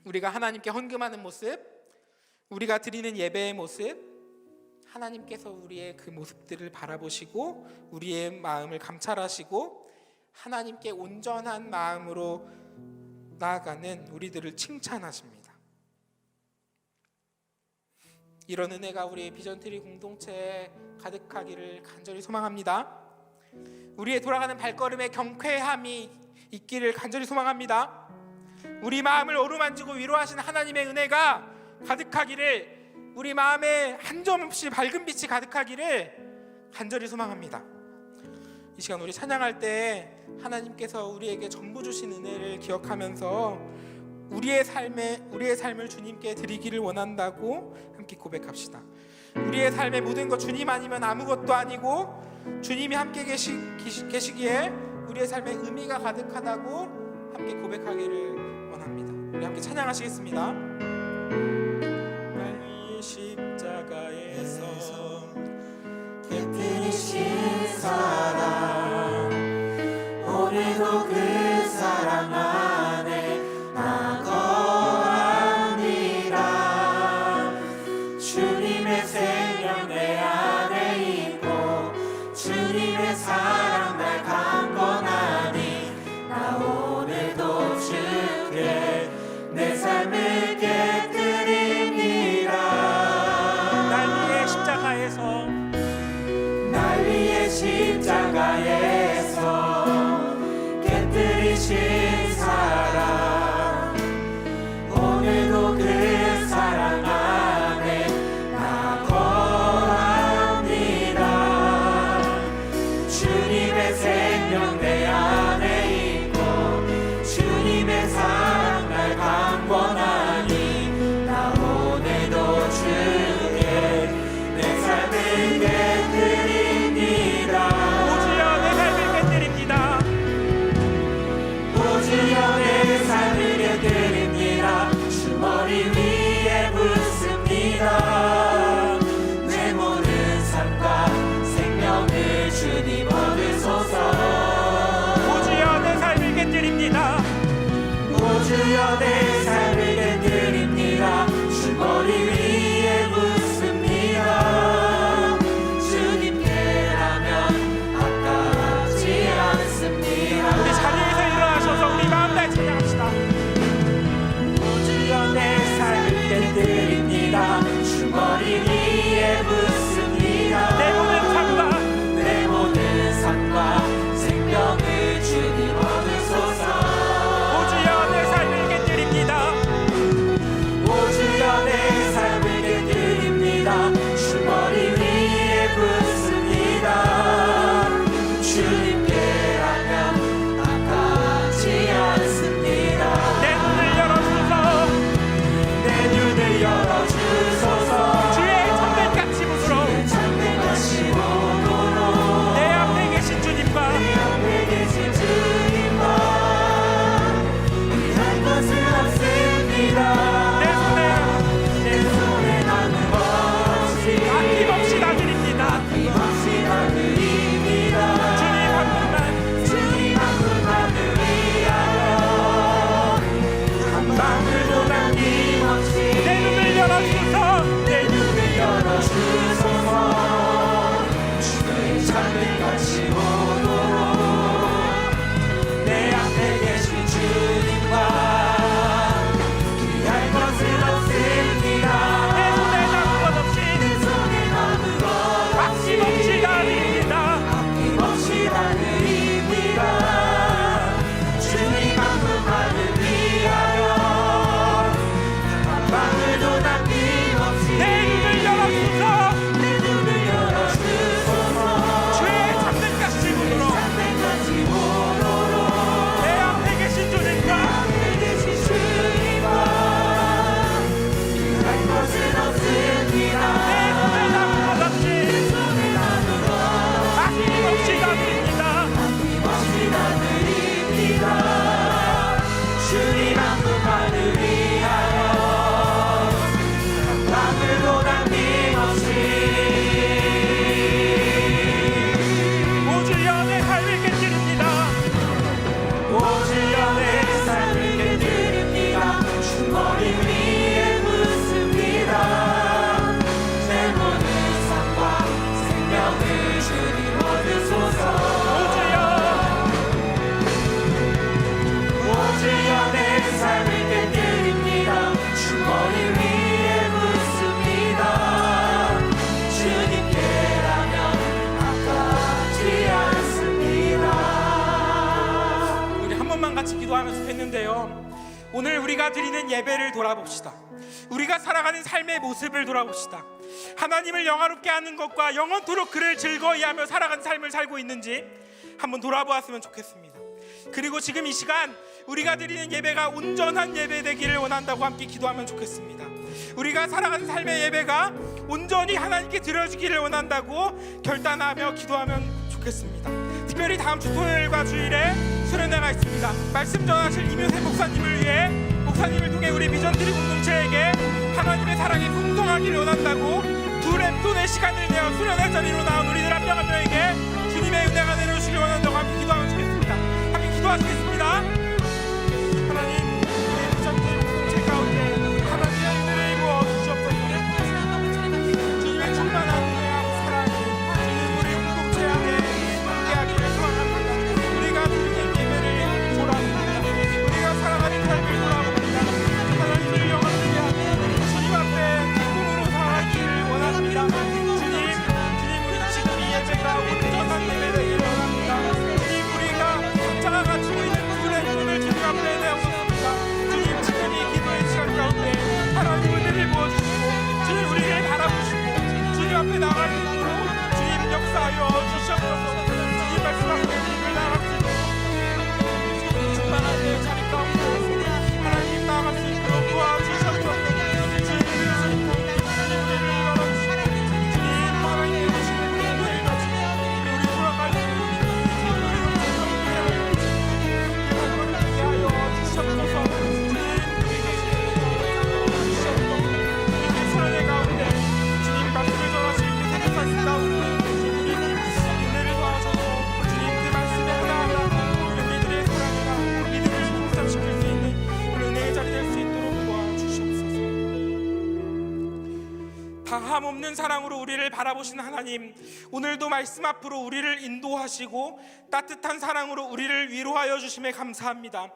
우리가 하나님께 헌금하는 모습, 우리가 드리는 예배의 모습, 하나님께서 우리의 그 모습들을 바라보시고 우리의 마음을 감찰하시고 하나님께 온전한 마음으로 나아가는 우리들을 칭찬하십니다. 이런 은혜가 우리의 비전트리 공동체에 가득하기를 간절히 소망합니다. 우리의 돌아가는 발걸음에 경쾌함이 있기를 간절히 소망합니다. 우리 마음을 어루만지고 위로하신 하나님의 은혜가 가득하기를, 우리 마음에 한 점 없이 밝은 빛이 가득하기를 간절히 소망합니다. 이 시간 우리 찬양할 때 하나님께서 우리에게 전부 주신 은혜를 기억하면서 우리의 삶을 주님께 드리기를 원한다고 함께 고백합시다. 우리의 삶의 모든 것 주님 아니면 아무것도 아니고 주님이 함께 계시기에 우리의 삶에 의미가 가득하다고 함께 고백하기를 원합니다. 우리 함께 찬양하시겠습니다. 날 위해 십자가에서
깃들이신 사랑, 오늘도 그 사랑 안에 나 거합니다. 주님의 생명 내 안에 있고 주님의 사랑 날 강건하니 나 오늘도 주께 내 삶을 깨뜨립니다.
날 위해 십자가에서
깨뜨리신 사랑, 오늘도 그 사랑 안에 나 거합니다. 주님의 생명 내 안에 있고 주님의 사랑 날 강권하니 나 오늘도 주께 내 삶을 깨뜨립니다. 주여 내 삶을 깨뜨립니다. 주머리 위에 묻습니다. 주님께라면 아깝지 않습니다.
우리 자리에서 일어나셔서 우리 마음 다해 찬양합시다.
주여 내 삶을 깨뜨립니다. 주머리 위에 묻습니다.
내 모든 삶과
내 모든 삶과 생명을 주님 얻으소서.
오 주여 내 삶을 깨뜨립니다.
오 주여 내 삶을 깨뜨립니다. 주머리 위에 붓습니다. 주님께라면 아깝지 않습니다.
내 눈을 열어주소서.
내 눈을 열어주소서.
주의 참된 가치문으로
참된 가치문으로
내 앞에 계신 주님과
내 앞에 계신 주님과 할 것은 없습니다. 내 손에 남은 것이
아낌없이 다 드립니다.
아낌없이 다 드립니다.
주님 한 분만
주님 한 분만을 위하여 한 방울도 남김없이
내 눈을 열어주소서.
내 눈을 열어주소서. 주의 참된 가치문으로 내 앞에 계신 주님과 피할 것은 없습니다.
내 손에 남은 것 없이
내 손에 남은 것
아낌없이 다 드립니다.
아낌없이 다 드립니다. 주님 한 분만을 위하여 한 방울도 남김없이
내 눈을 열어주소서.
내 눈을 열어주소서.
주의 참된 가치문으로
참된 가치문으로
내 앞에 계신 주님과
앞에 계신 주님과 할 것은 없습니다.
내 손에 남은 것 없이
손에 남은 것
아낌없이 다 드립니다.
아낌없이 다 드립니다. 주님 한 분만을 위하여 한 방울도 남김없이
오 주여 내 삶을 깨뜨립니다.
오 주여 내 삶을 깨뜨립니다. 주머리 위에 묻습니다. 내 모든 삶과 생명을 주님 얻으소서.
오 주여
오 주여 내 삶을 깨뜨립니다. 주머리 위에 묻습니다. 주님께라면 아깝지 않습니다.
우리 한 번만 같이 기도하면서 했는데요. 오늘 우리가 드리는 예배를 돌아봅시다. 우리가 살아가는 삶의 모습을 돌아봅시다. 하나님을 영화롭게 하는 것과 영원토록 그를 즐거이 하며 살아가는 삶을 살고 있는지 한번 돌아보았으면 좋겠습니다. 그리고 지금 이 시간 우리가 드리는 예배가 온전한 예배 되기를 원한다고 함께 기도하면 좋겠습니다. 우리가 살아가는 삶의 예배가 온전히 하나님께 드려지기를 원한다고 결단하며 기도하면 좋겠습니다. 특별히 다음 주 토요일과 주일에 수련회가 있습니다. 말씀 전하실 이묘세 목사님을 위해 목사님을 통해 우리 비전드림 공동체에게 하나님의 사랑이 풍성하기를 원한다고 두 랩돈의 시간을 내어 수련회 자리로 나온 우리들 한 명 한 명에게 주님의 은혜가 내려주시길 원한다고 함께 기도하면 좋겠습니다. 함께 기도하시겠습니다. 하나님, 우리 비전드림 공동체 가운데 하나님의 은혜를 부어 주시옵소서. 주님의 충만한 은혜하고 사랑이 주님 우리 공동체 안에 함께하기를 소원합니다. 우리가 드리는 예배를 돌아봅니다. 우리가 살아가는 삶을 돌아봅니다. 하나님을 영원하게 하며 주님 앞에 기쁨으로 살아가기를 원합니다. 주님 우리 지금 이 예배가 온전한 예배 되기를 원합니다. 주님 우리가 각자가 가지고 있는 그의 눈을 주님 앞에 내어놓습니다. 주님 지금 이 기도의 시간 가운데 하나님 은혜를 부어주시고 주님 우리를 바라보시고 주님 앞에 나갈 수 있도록 주님 역사하여 주시옵소서. 주님 말씀하신 우리를 나갈 수 있도록 충만한 내 자리 가운데 하나님 나갈 수 있도록 도와주시옵소서. 주님 위해서 주님 우리를 열어주시고 주님 하나님 주시는 은혜를 가지고 우리 돌아갈 수 있는 수련회 가운데 주님 말씀을 전하실 그 새벽 말씀 가운데 주님 은혜를 더하셔서 주님 그 말씀에 하나하나 우리들의 사랑이나 믿음을 성장시킬 수 있는 그런 은혜의 자리 없는 사랑으로 우리를 바라보신 하나님, 오늘도 말씀 앞으로 우리를 인도하시고 따뜻한 사랑으로 우리를 위로하여 주심에 감사합니다.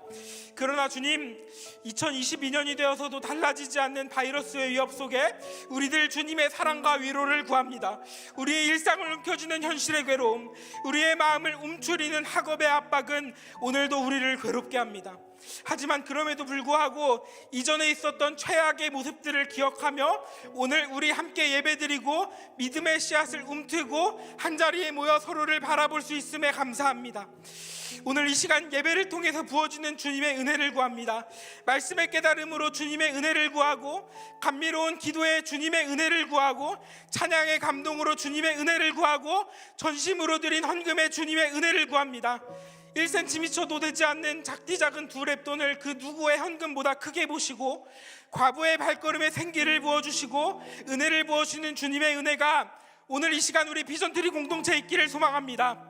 그러나 주님, 2022년이 되어서도 달라지지 않는 바이러스의 위협 속에 우리들 주님의 사랑과 위로를 구합니다. 우리의 일상을 움켜쥐는 현실의 괴로움, 우리의 마음을 움츠리는 학업의 압박은 오늘도 우리를 괴롭게 합니다. 하지만 그럼에도 불구하고 이전에 있었던 최악의 모습들을 기억하며 오늘 우리 함께 예배드리고 믿음의 씨앗을 움트고 한자리에 모여 서로를 바라볼 수 있음에 감사합니다. 오늘 이 시간 예배를 통해서 부어지는 주님의 은혜를 구합니다. 말씀의 깨달음으로 주님의 은혜를 구하고, 감미로운 기도에 주님의 은혜를 구하고, 찬양의 감동으로 주님의 은혜를 구하고, 전심으로 드린 헌금에 주님의 은혜를 구합니다. 1cm도 되지 않는 작디 작은 두 랩돈을 그 누구의 헌금보다 크게 보시고 과부의 발걸음에 생기를 부어주시고 은혜를 부어주시는 주님의 은혜가 오늘 이 시간 우리 비전트리 공동체에 있기를 소망합니다.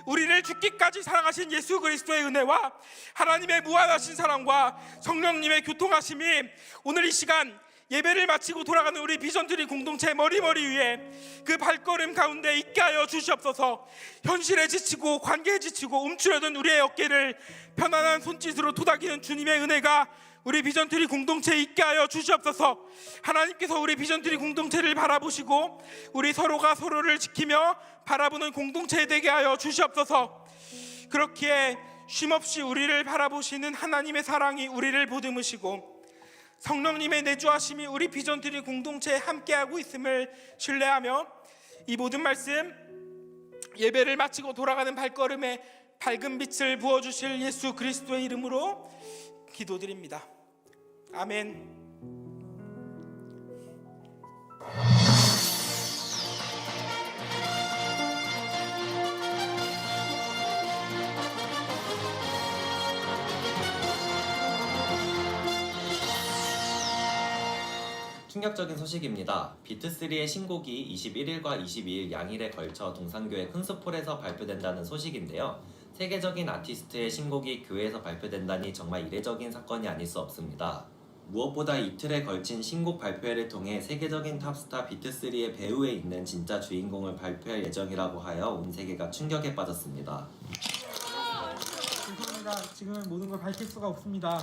우리를 죽기까지 사랑하신 예수 그리스도의 은혜와 하나님의 무한하신 사랑과 성령님의 교통하심이 오늘 이 시간 예배를 마치고 돌아가는 우리 비전트리 공동체 머리머리 위에 그 발걸음 가운데 있게 하여 주시옵소서. 현실에 지치고 관계에 지치고 움츠려든 우리의 어깨를 편안한 손짓으로 토닥이는 주님의 은혜가 우리 비전트리 공동체에 있게 하여 주시옵소서. 하나님께서 우리 비전트리 공동체를 바라보시고 우리 서로가 서로를 지키며 바라보는 공동체 되게 하여 주시옵소서. 그렇기에 쉼없이 우리를 바라보시는 하나님의 사랑이 우리를 보듬으시고 성령님의 내주하심이 우리 비전트리 공동체에 함께하고 있음을 신뢰하며 이 모든 말씀 예배를 마치고 돌아가는 발걸음에 밝은 빛을 부어주실 예수 그리스도의 이름으로 기도드립니다. 아멘.
충격적인 소식입니다. 비트3의 신곡이 21일과 22일 양일에 걸쳐 동산교회 큰숲홀에서 발표된다는 소식인데요. 세계적인 아티스트의 신곡이 교회에서 발표된다니 정말 이례적인 사건이 아닐 수 없습니다. 무엇보다 이틀에 걸친 신곡 발표회를 통해 세계적인 탑스타 비트3의 배후에 있는 진짜 주인공을 발표할 예정이라고 하여 온 세계가 충격에 빠졌습니다.
죄송합니다. 지금은 모든 걸 밝힐 수가 없습니다.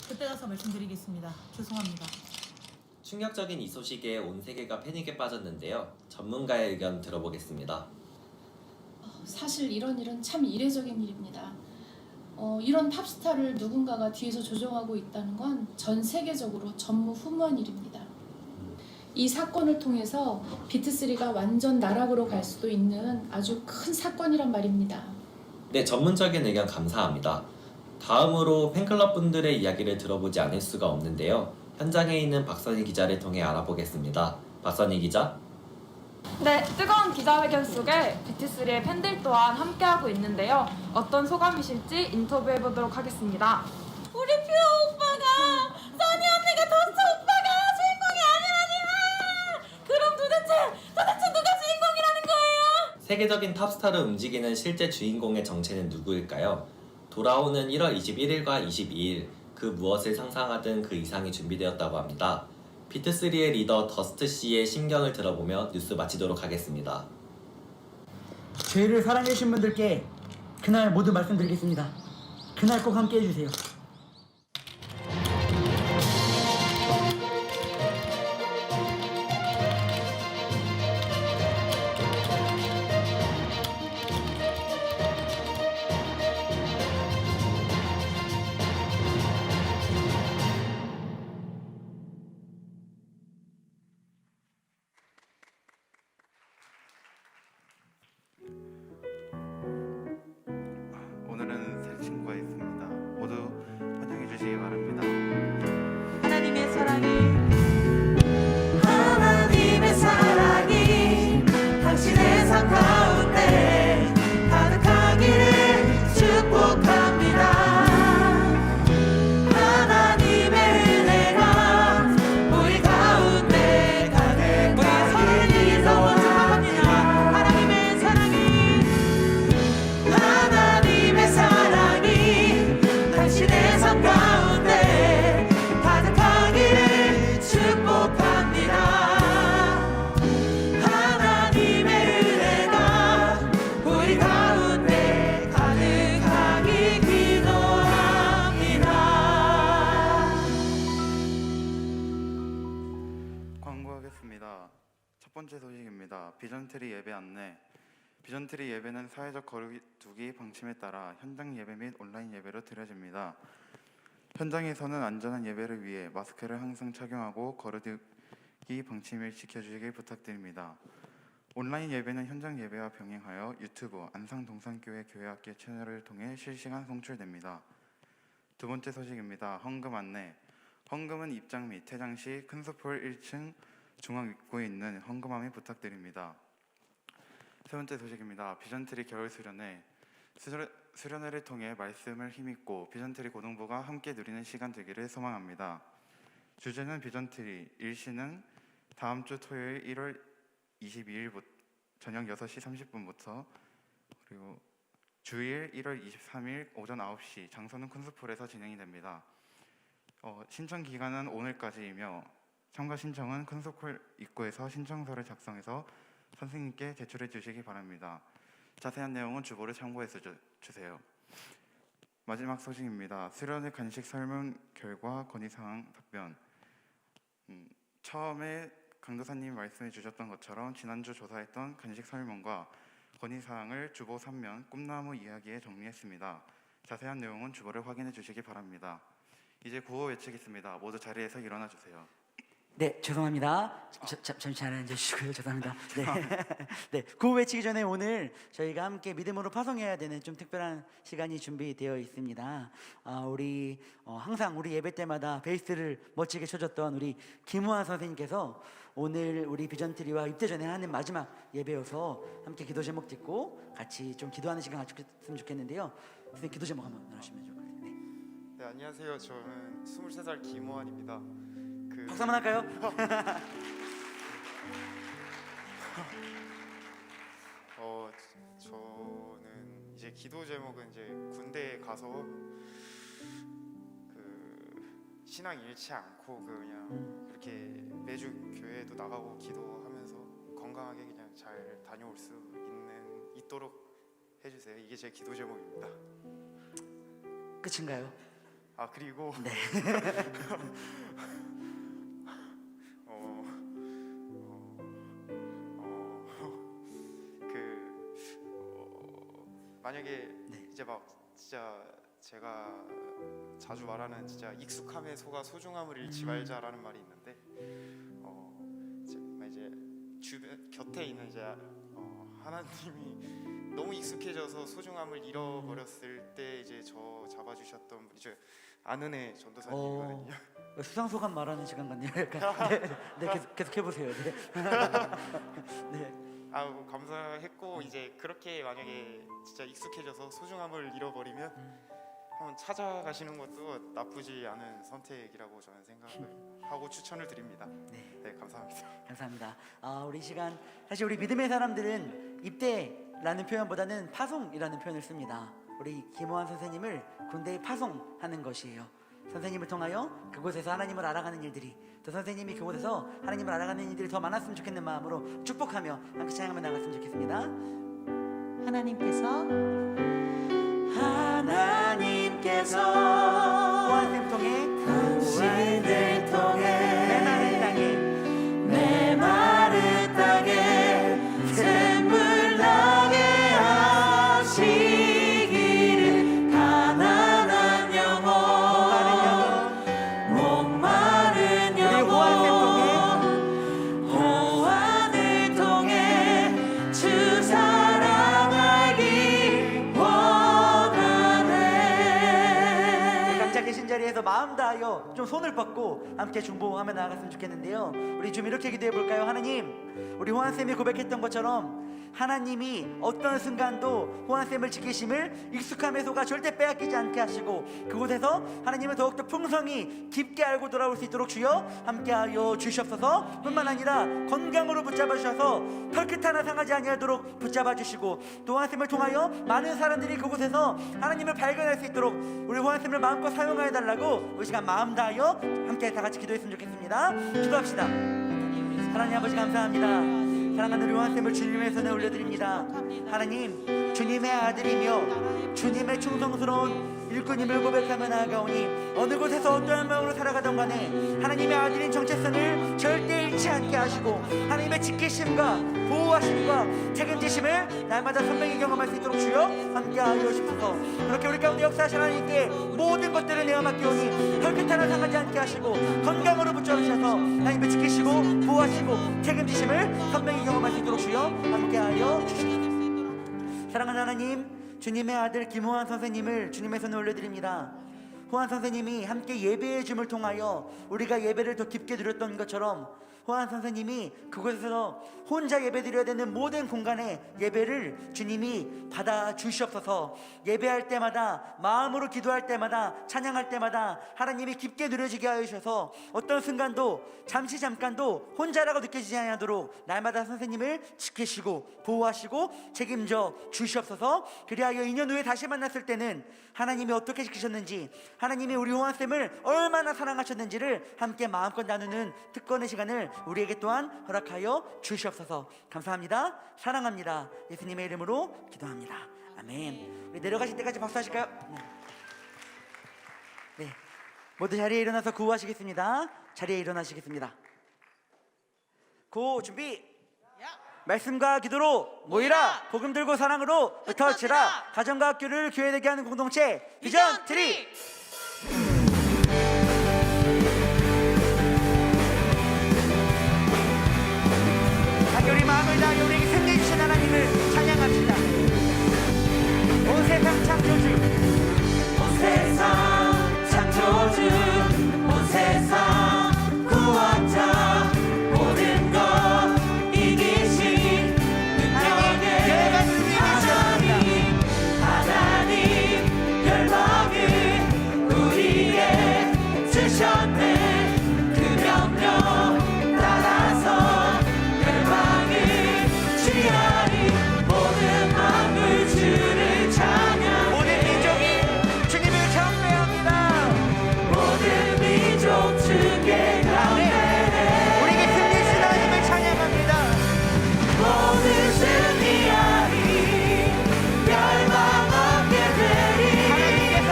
그때 가서 말씀드리겠습니다. 죄송합니다.
충격적인 이 소식에 온 세계가 패닉에 빠졌는데요. 전문가의 의견 들어보겠습니다.
사실 이런 일은 참 이례적인 일입니다. 이런 팝스타를 누군가가 뒤에서 조종하고 있다는 건 전 세계적으로 전무후무한 일입니다. 이 사건을 통해서 비트3가 완전 나락으로 갈 수도 있는 아주 큰 사건이란 말입니다.
네, 전문적인 의견 감사합니다. 다음으로 팬클럽 분들의 이야기를 들어보지 않을 수가 없는데요. 현장에 있는 박선희 기자를 통해 알아보겠습니다. 박선희 기자.
네, 뜨거운 기자회견 속에 비트3의 팬들 또한 함께하고 있는데요. 어떤 소감이실지 인터뷰해보도록 하겠습니다.
우리 퓨어 오빠가 써니 언니가 더스트 오빠가 주인공이 아니라니만 그럼 도대체 누가 주인공이라는 거예요?
세계적인 탑스타를 움직이는 실제 주인공의 정체는 누구일까요? 돌아오는 1월 21일과 22일 그 무엇을 상상하든 그 이상이 준비되었다고 합니다. 비트3의 리더 더스트 씨의 심경을 들어보며 뉴스 마치도록 하겠습니다.
죄를 사랑해주신 분들께 그날 모두 말씀드리겠습니다. 그날 꼭 함께 해주세요.
오늘은 새 친구가 있습니다. 모두 번째 소식입니다. 비전트리 예배 안내. 비전트리 예배는 사회적 거리두기 방침에 따라 현장 예배 및 온라인 예배로 드려집니다. 현장에서는 안전한 예배를 위해 마스크를 항상 착용하고 거리두기 방침을 지켜주시길 부탁드립니다. 온라인 예배는 현장 예배와 병행하여 유튜브 안상동산교회 교회학교 채널을 통해 실시간 송출됩니다. 두 번째 소식입니다. 헌금 안내. 헌금은 입장 및 퇴장 시 큰수풀 1층 중앙 입구에 있는 헌금함에 부탁드립니다. 세 번째 소식입니다. 비전트리 겨울 수련회. 수련회를 통해 말씀을 힘입고 비전트리 고등부가 함께 누리는 시간 되기를 소망합니다. 주제는 비전트리. 일시는 다음 주 토요일 1월 22일 저녁 6시 30분부터 그리고 주일 1월 23일 오전 9시 장소는 큰수풀에서 진행이 됩니다. 신청 기간은 오늘까지이며 참가 신청은 큰수풀 입구에서 신청서를 작성해서 선생님께 제출해 주시기 바랍니다. 자세한 내용은 주보를 참고해 주세요. 마지막 소식입니다. 수련회 간식 설문 결과 건의사항 답변. 처음에 강도사님이 말씀해 주셨던 것처럼 지난주 조사했던 간식 설문과 건의사항을 주보 3면 꿈나무 이야기에 정리했습니다. 자세한 내용은 주보를 확인해 주시기 바랍니다. 이제 구호 외치겠습니다. 모두 자리에서 일어나 주세요.
네, 죄송합니다. 잠시 앉아 주시고요. 죄송합니다. 네. 네, 구호 외치기 전에 오늘 저희가 함께 믿음으로 파송해야 되는 좀 특별한 시간이 준비되어 있습니다. 우리 항상 우리 예배 때마다 베이스를 멋지게 쳐줬던 우리 김우환 선생님께서 오늘 우리 비전트리와 입대 전에 하는 마지막 예배여서 함께 기도 제목 듣고 같이 좀 기도하는 시간 가졌으면 좋겠는데요. 선생님 기도 제목 한번 나누시면 좋을 것 같아요. 네.
네, 안녕하세요. 저는 23살 김호환입니다.
박수 한번 할까요?
저는 이제 기도 제목은 이제 군대에 가서 신앙 잃지 않고 그냥 그렇게 매주 교회도 나가고 기도하면서 건강하게 그냥 잘 다녀올 수 있도록 해주세요. 이게 제 기도 제목입니다.
끝인가요?
그리고
네.
만약에
네.
이제 막 진짜 제가 자주 말하는 진짜 익숙함에 속아 소중함을 잃지 말자라는 말이 있는데 이제 주변 곁에 있는 이제 하나님이 너무 익숙해져서 소중함을 잃어버렸을 때 이제 저 잡아주셨던 분이 저 안은혜 전도사님이거든요.
수상소감 말하는 시간 같네요. 약간. 네, 계속 해보세요. 네. 네.
감사했고 이제 그렇게 만약에 진짜 익숙해져서 소중함을 잃어버리면 한번 찾아가시는 것도 나쁘지 않은 선택이라고 저는 생각을 하고 추천을 드립니다. 네, 감사합니다.
감사합니다. 우리 시간 사실 우리 믿음의 사람들은 입대라는 표현보다는 파송이라는 표현을 씁니다. 우리 김호환 선생님을 군대에 파송하는 것이에요. 선생님을 통하여 그곳에서 하나님을 알아가는 일들이 또 선생님이 그곳에서 하나님을 알아가는 일들이 더 많았으면 좋겠는 마음으로 축복하며 함께 찬양하며 나갔으면 좋겠습니다.
하나님께서
호환쌤 통해
당신을 통해
메마른 땅에
샘물 나게 하시기를 가난한 영혼 목마른 영혼 호환을 통해 주 사랑 알기 원하네.
각자 계신 자리에서 마음 다하여 좀 손을 뻗고 함께 중보하며 나아갔으면 좋겠는데요. 우리 좀 이렇게 기도해 볼까요? 하나님, 우리 호환쌤이 고백했던 것처럼 하나님이 어떤 순간도 호환쌤을 지키심을 익숙함의 소가 절대 빼앗기지 않게 하시고 그곳에서 하나님을 더욱더 풍성히 깊게 알고 돌아올 수 있도록 주여 함께하여 주시옵소서. 뿐만 아니라 건강으로 붙잡아 주셔서 털끝 하나 상하지 아니하도록 붙잡아 주시고 또 호환쌤을 통하여 많은 사람들이 그곳에서 하나님을 발견할 수 있도록 우리 호환쌤을 마음껏 사용하여 달라고 이 시간 마음 다하여 함께 다 같이 기도했으면 좋겠습니다. 기도합시다. 하나님 아버지 감사합니다. 사랑하는 우리 호환쌤을 주님의 손에 올려드립니다. 하나님 주님의 아들이며 주님의 충성스러운 일꾼임을 고백하며 나아가오니 어느 곳에서 어떠한 마음으로 살아가던 간에 하나님의 아들인 정체성을 절대 잃지 않게 하시고 하나님의 지키심과 보호하심과 책임지심을 날마다 선명히 경험할 수 있도록 주여 함께하여 주옵소서. 그렇게 우리 가운데 역사하신 하나님께 모든 것들을 내어 맡기오니 혈끝 하나 상하지 않게 하시고 건강으로 붙잡으셔서 하나님의 지키시고 보호하시고 책임지심을 선명히 경험할 수 있도록 주여 함께하여 주시옵소서. 사랑하는 하나님, 주님의 아들 김호환 선생님을 주님의 손에 올려드립니다. 호환 선생님이 함께 예배의 줌을 통하여 우리가 예배를 더 깊게 드렸던 것처럼 호환 선생님이 그곳에서 혼자 예배드려야 되는 모든 공간에 예배를 주님이 받아 주시옵소서. 예배할 때마다 마음으로 기도할 때마다 찬양할 때마다 하나님이 깊게 누려지게 하여 주셔서 어떤 순간도 잠깐도 혼자라고 느껴지지 않도록 날마다 선생님을 지키시고 보호하시고 책임져 주시옵소서. 그리하여 2년 후에 다시 만났을 때는 하나님이 어떻게 지키셨는지, 하나님이 우리 호환쌤을 얼마나 사랑하셨는지를 함께 마음껏 나누는 특권의 시간을 우리에게 또한 허락하여 주시옵소서. 감사합니다. 사랑합니다. 예수님의 이름으로 기도합니다. 아멘. 우리 내려가실 때까지 박수하실까요? 네. 모두 자리에 일어나서 구호하시겠습니다. 자리에 일어나시겠습니다. 구호 준비. 말씀과 기도로 모이라. 복음 들고 사랑으로 흩어지라. 가정과 학교를 교회되게 하는 공동체 비전 트리. 우리 마음을 다하여 우리에게 승리해 주신 하나님을 찬양합시다. 온 세상 창조주,
온 세상 창조주, 온 세상 구원자, 모든 것 이기신 능력의 하나님 열방을 우리에 주셨네. 그 명령 따라서 모든 만물 주를 찬양.
모든 민족이 주님을 경배합니다.
모든 민족 주께 경배해.
우리에게 승리하신 하나님을 찬양합니다.
모든 승리하리. 멸망 없게 되리.
하나님께서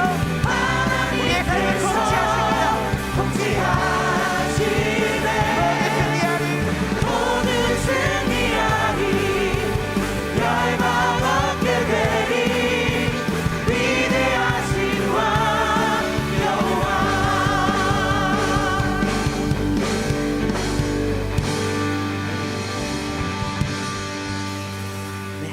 우리의 삶을 통치하십니다.
통치하시네. 모든 승리하리. 멸망 없게 되리. 위대하신 왕 여호와.
네,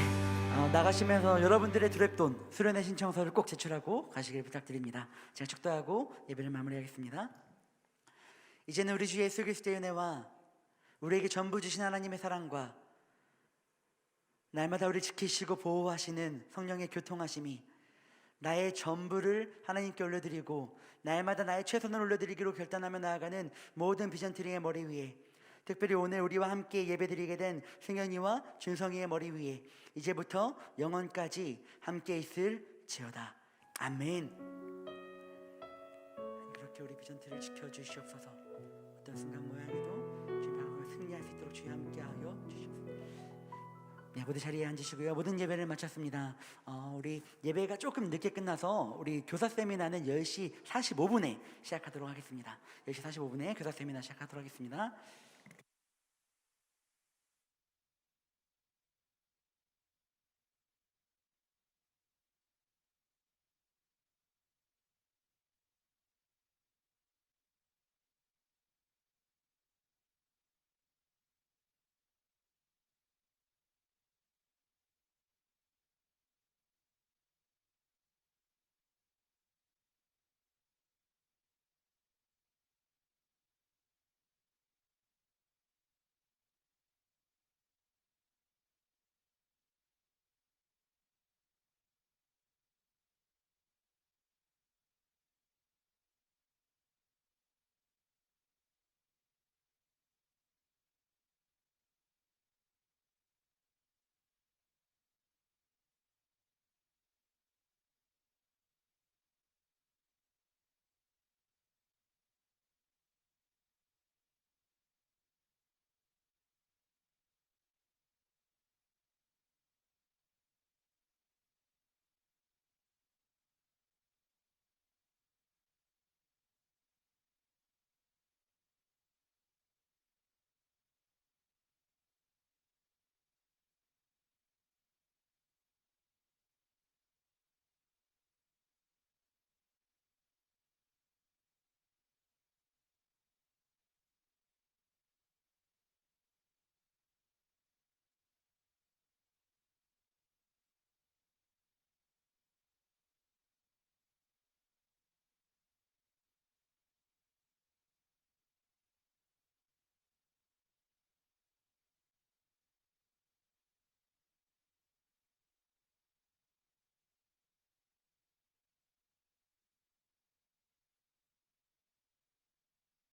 나가시면서 여러분들의 드랩돈 수련회 신청서를 꼭 제출하고 가시길 부탁드립니다. 제가 축도하고 예배를 마무리하겠습니다. 이제는 우리 주 예수 그리스도의 은혜와 우리에게 전부 주신 하나님의 사랑과 날마다 우리를 지키시고 보호하시는 성령의 교통하심이 나의 전부를 하나님께 올려드리고 날마다 나의 최선을 올려드리기로 결단하며 나아가는 모든 비전트리의 머리 위에, 특별히 오늘 우리와 함께 예배드리게 된 승현이와 준성이의 머리 위에 이제부터 영원까지 함께 있을지어다. 아멘. 그렇게 우리 비전트리를 지켜주시옵소서. 어떤 순간 모양에도 주님 방법을 승리할 수 있도록 주님 함께하여 주시옵소서. 네, 모두 자리에 앉으시고요. 모든 예배를 마쳤습니다. 우리 예배가 조금 늦게 끝나서 우리 교사 세미나는 10시 45분에 시작하도록 하겠습니다. 10시 45분에 교사 세미나 시작하도록 하겠습니다.